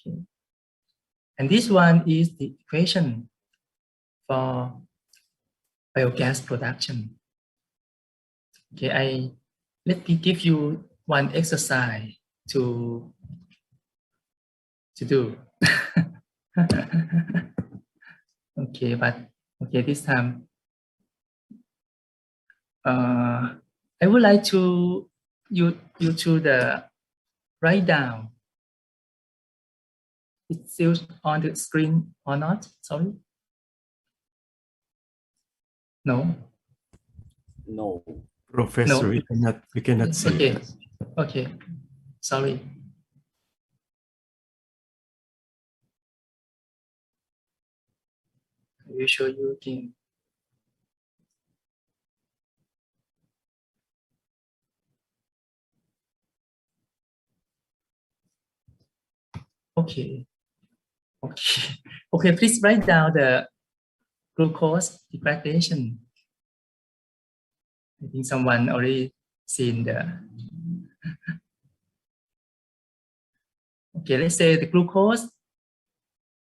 Okay. And this one is the equation for biogas production. Okay, let me give you one exercise to do. Okay, this time I would like to you to write down. It's still on the screen or not? Sorry. No. No. Professor, No. we cannot see. Okay. Okay. Sorry. I will show you again. Okay. Okay, please write down the glucose degradation. I think someone already seen the. Okay, let's say the glucose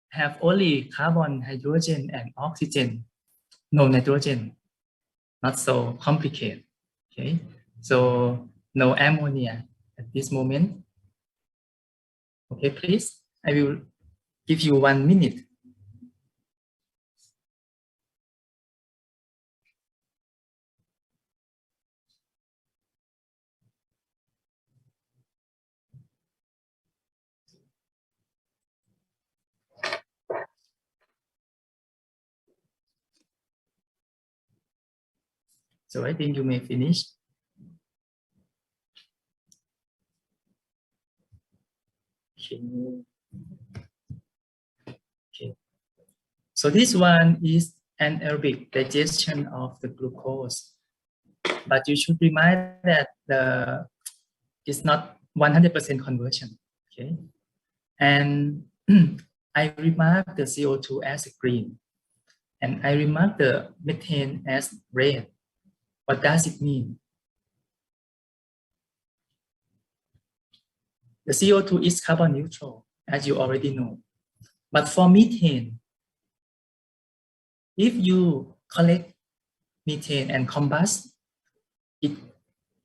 have only carbon, hydrogen, and oxygen, no nitrogen. Not so complicated. Okay, so no ammonia at this moment. Okay, please, I will give you 1 minute. So I think you may finish. Okay. So this one is anaerobic digestion of the glucose, but you should remind that it's not 100% conversion. Okay, and I remark the CO2 as green, and I remark the methane as red. What does it mean? The CO2 is carbon neutral, as you already know. But for methane, if you collect methane and combust, it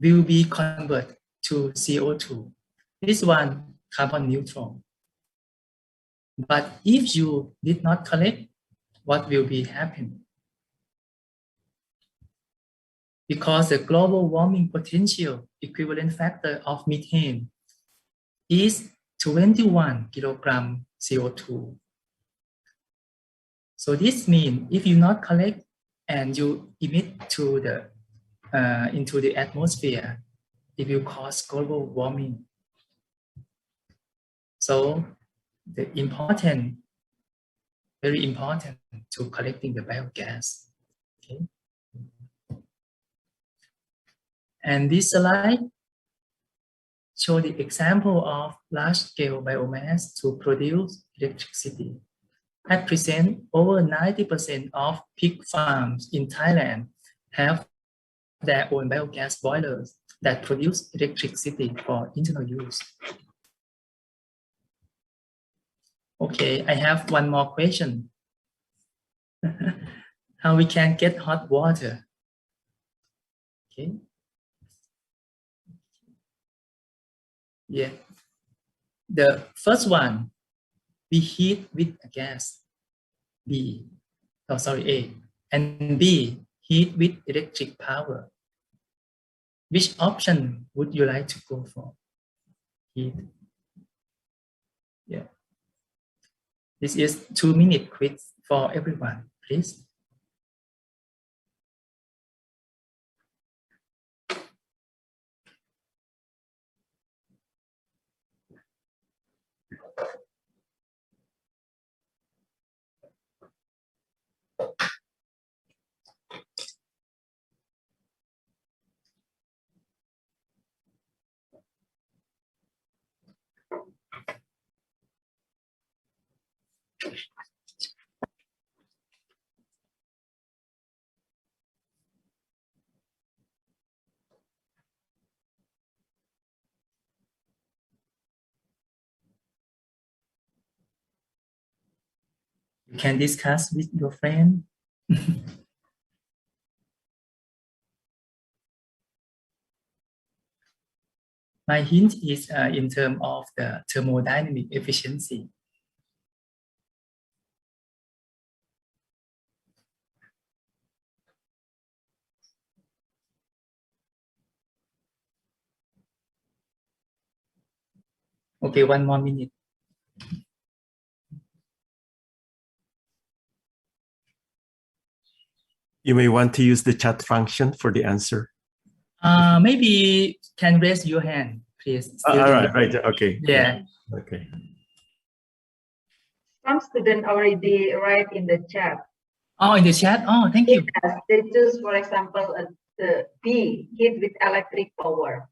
will be converted to CO2. This one, carbon neutral. But if you did not collect, what will be happen? Because the global warming potential equivalent factor of methane is 21 kilogram CO2. So this means if you not collect and you emit to the into the atmosphere, it will cause global warming. So the very important to collecting the biogas. Okay. And this slide show the example of large-scale biomass to produce electricity. At present, over 90% of pig farms in Thailand have their own biogas boilers that produce electricity for internal use. Okay, I have one more question. How we can get hot water? Okay. Yeah. The first one, we heat with a gas. B. Oh, sorry, A. And B, heat with electric power. Which option would you like to go for? Heat. Yeah. This is 2-minute quiz for everyone, please. You can discuss with your friend. My hint is in terms of the thermodynamic efficiency. Okay, 1 more minute. You may want to use the chat function for the answer. Maybe can raise your hand, please. All right, right, okay. Yeah. Okay. Some students already write in the chat. Oh, in the chat. Oh, thank you. Yes, they choose, for example, the B, heat with electric power.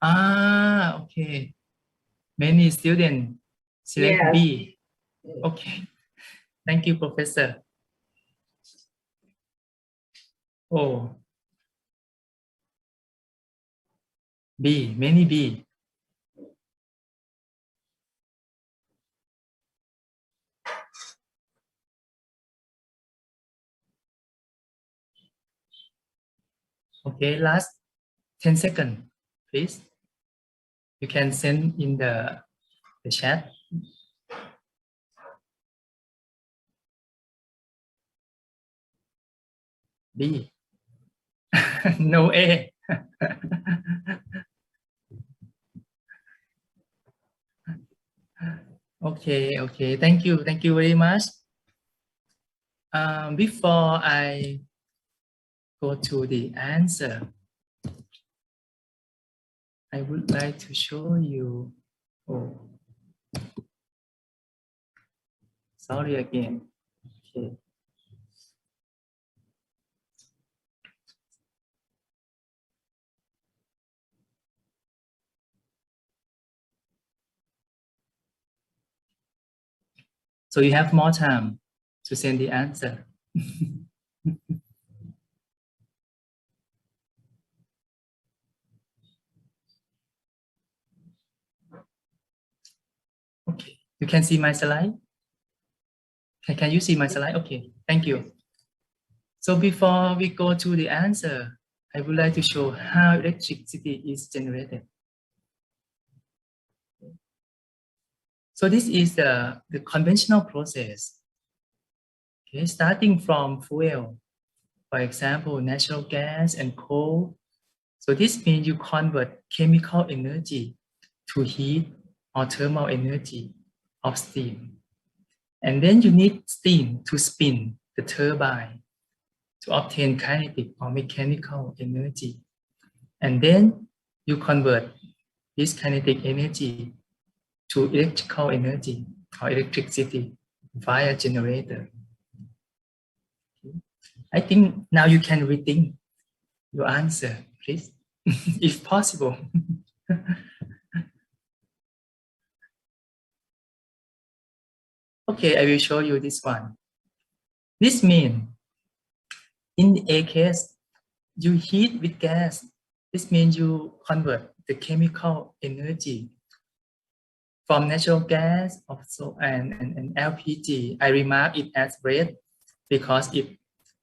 Okay. Many students select Yes. B. Okay. Thank you, Professor. Oh. B, many B. Okay, last 10 seconds, please. You can send in the chat. B. No A. Okay. Thank you very much. Before I go to the answer, I would like to show you. Oh, sorry again. Okay. So you have more time to send the answer. Okay, you can see my slide. Can you see my slide? Okay, thank you. So before we go to the answer, I would like to show how electricity is generated. So this is the conventional process. Okay, starting from fuel, for example, natural gas and coal. So this means you convert chemical energy to heat or thermal energy of steam. And then you need steam to spin the turbine to obtain kinetic or mechanical energy. And then you convert this kinetic energy to electrical energy or electricity via generator. I think now you can rethink your answer, please, if possible. Okay, I will show you this one. This means in a case, you heat with gas. This means you convert the chemical energy from natural gas also and LPG. I remark it as red because it's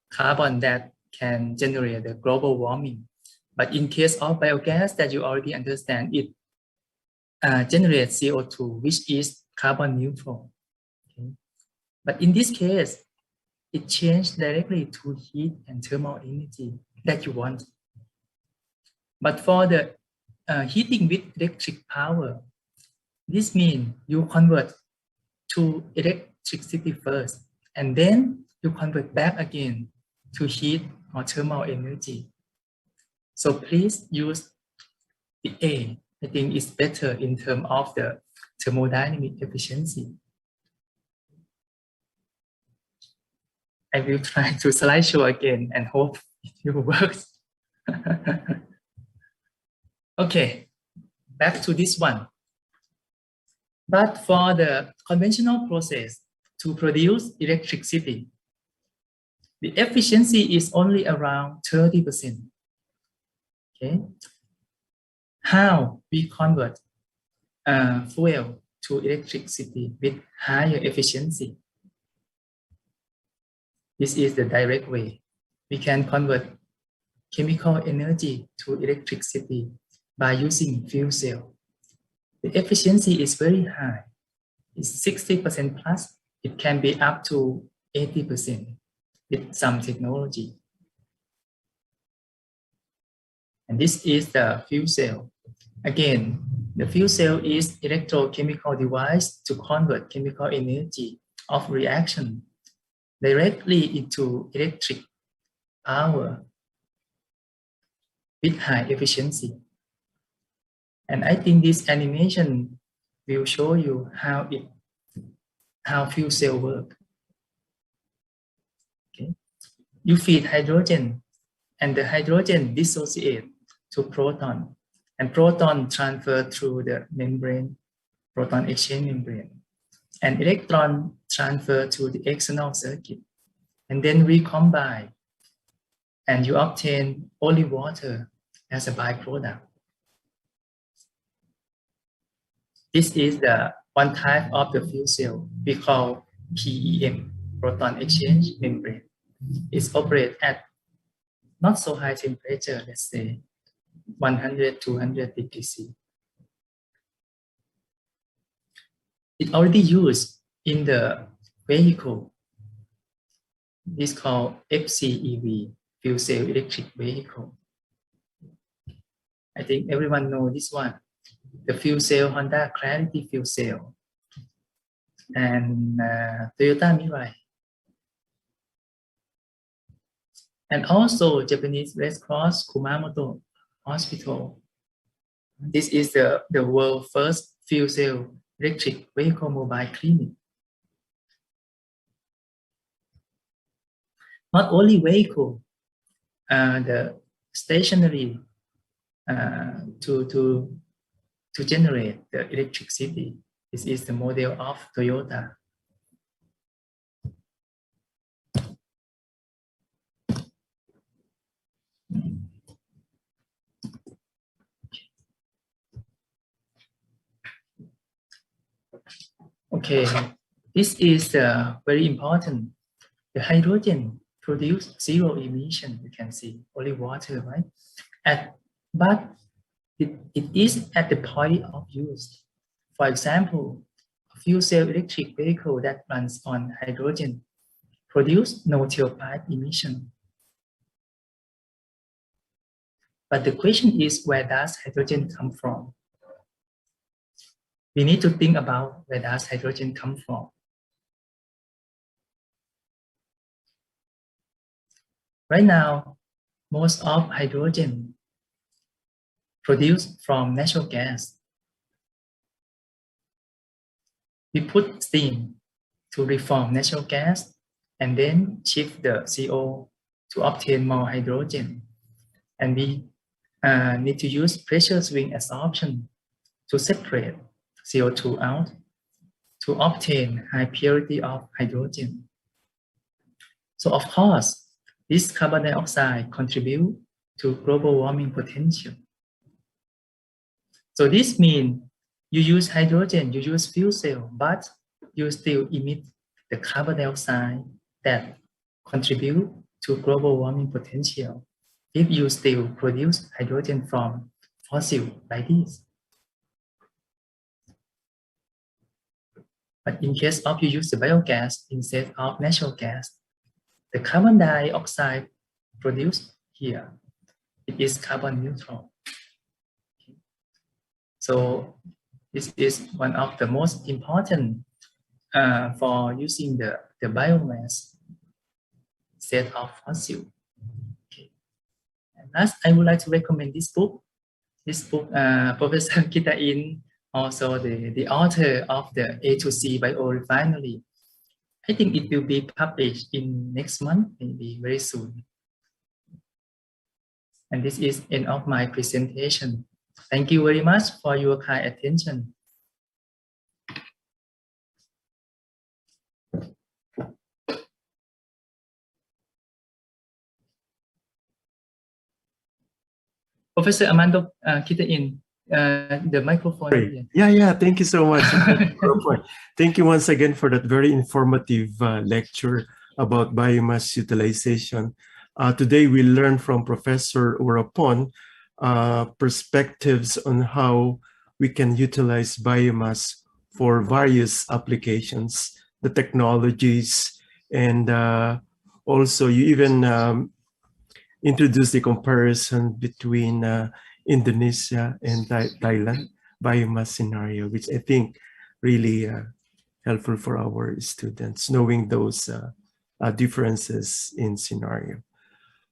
carbon that can generate the global warming. But in case of biogas that you already understand, it generates CO2, which is carbon neutral. Okay? But in this case, it changed directly to heat and thermal energy that you want. But for the heating with electric power, this means you convert to electricity first, and then you convert back again to heat or thermal energy. So please use the A. I think it's better in terms of the thermodynamic efficiency. I will try to slideshow again and hope it will work. Okay, back to this one. But for the conventional process to produce electricity, the efficiency is only around 30%. Okay, how we convert fuel to electricity with higher efficiency? This is the direct way. We can convert chemical energy to electricity by using fuel cell. The efficiency is very high. It's 60% plus. It can be up to 80% with some technology. And this is the fuel cell. Again, the fuel cell is electrochemical device to convert chemical energy of reaction directly into electric power with high efficiency. And I think this animation will show you how fuel cell work. Okay. You feed hydrogen, and the hydrogen dissociate to proton, and proton transfer through the membrane, proton exchange membrane, and electron transfer to the external circuit, and then recombine, and you obtain only water as a byproduct. This is the one type of the fuel cell we call PEM, proton exchange membrane. It's operated at not so high temperature, let's say 100, 200 degrees C. It's already used in the vehicle. This is called FCEV, fuel cell electric vehicle. I think everyone knows this one. The fuel cell, Honda Clarity fuel cell, and Toyota Mirai. And also Japanese Red Cross Kumamoto Hospital. This is the world's first fuel cell electric vehicle mobile clinic. Not only vehicle, the stationary to generate the electricity. This is the model of Toyota. Okay, this is very important. The hydrogen produce zero emission, you can see, only water, right? But it is at the point of use. For example, a fuel cell electric vehicle that runs on hydrogen produce no tailpipe emission. But the question is, where does hydrogen come from? We need to think about where does hydrogen come from. Right now, most of hydrogen produced from natural gas. We put steam to reform natural gas and then shift the CO to obtain more hydrogen. And we need to use pressure swing adsorption to separate CO2 out to obtain high purity of hydrogen. So of course, this carbon dioxide contributes to global warming potential. So this means you use hydrogen, you use fuel cell, but you still emit the carbon dioxide that contribute to global warming potential if you still produce hydrogen from fossil like this. But in case of you use the biogas instead of natural gas, the carbon dioxide produced here, it is carbon neutral. So this is one of the most important for using the biomass instead of fossil. Okay. And last, I would like to recommend this book. This book, Professor Kita-in, also the author of the A to C biorefinery. I think it will be published in next month, maybe very soon. And this is end of my presentation. Thank you very much for your kind attention. Professor Armando Kita-in, the microphone. Great. Yeah. Thank you so much. Thank you once again for that very informative lecture about biomass utilization. Today we learned from Professor Urapon perspectives on how we can utilize biomass for various applications, the technologies, and also you even introduced the comparison between Indonesia and Thailand biomass scenario, which I think really helpful for our students, knowing those differences in scenario.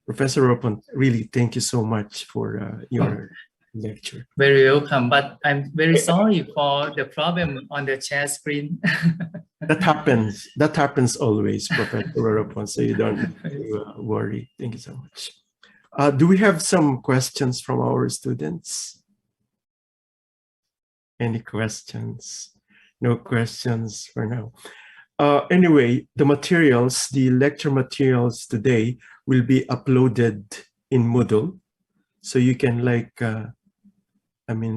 Professor Ropon, really thank you so much for your lecture. Very welcome, but I'm very sorry for the problem on the chat screen. That happens always, Professor Ropon, so you don't worry. Thank you so much. Do we have some questions from our students? Any questions? No questions for now. Anyway, the materials, the lecture materials today will be uploaded in Moodle. So you can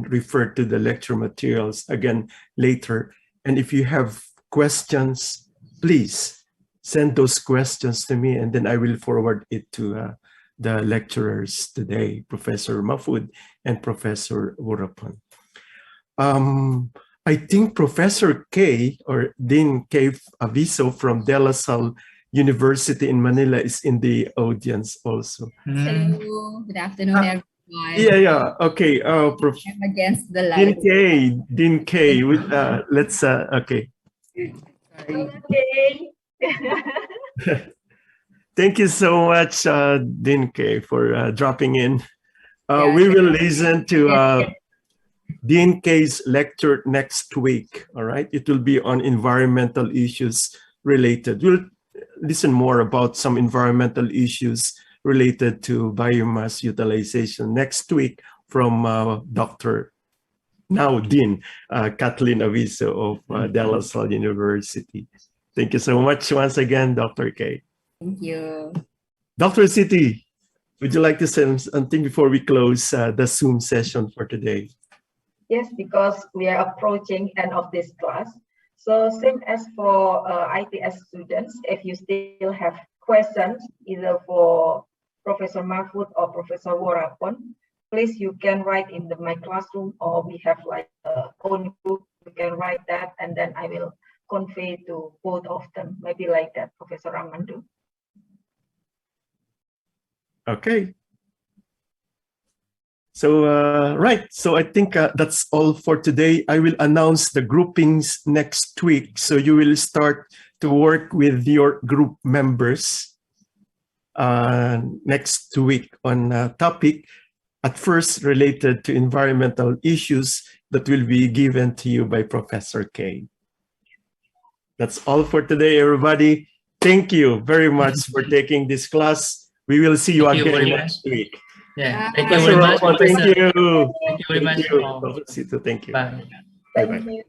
refer to the lecture materials again later. And if you have questions, please send those questions to me and then I will forward it to the lecturers today, Professor Mahfood and Professor Wurapan. I think Professor K or Dean K. Aviso from De La Salle University in Manila is in the audience also. Hello, good afternoon, everyone. Yeah. Okay. I'm against the light. Dean K. Let's. Okay. Sorry. Okay. Thank you so much, Dean K, for dropping in. Yeah, We sure. will listen to Dean K's lecture next week. All right. It will be on environmental issues related. We'll listen more about some environmental issues related to biomass utilization next week from Dr. now Dean Kathleen Aviso of De La Salle University. Thank you so much once again, Dr. K. Thank you. Dr. City, would you like to say something before we close the Zoom session for today? Yes, because we are approaching end of this class. So same as for ITS students, if you still have questions, either for Professor Mahfood or Professor Wurapon, please you can write in my classroom, or we have like a own group, you can write that and then I will convey to both of them, maybe like that, Professor Ramandu. Okay. So, right. So I think that's all for today. I will announce the groupings next week. So you will start to work with your group members next week on a topic at first related to environmental issues that will be given to you by Professor K. That's all for today, everybody. Thank you very much for taking this class. We will see you again next week. Yeah, thank you very much. Thank you. Thank you very much. Thank you. Bye. Thank you.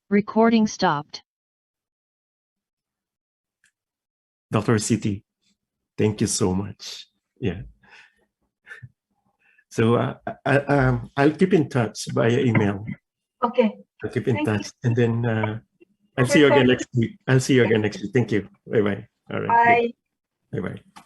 Recording stopped. Dr. City, thank you so much. Yeah. So I'll keep in touch via email. Okay. I'll keep in Thank touch, and then I'll see you again next week. I'll see you again next week. Thank you. Bye bye. All right. Bye. Bye bye.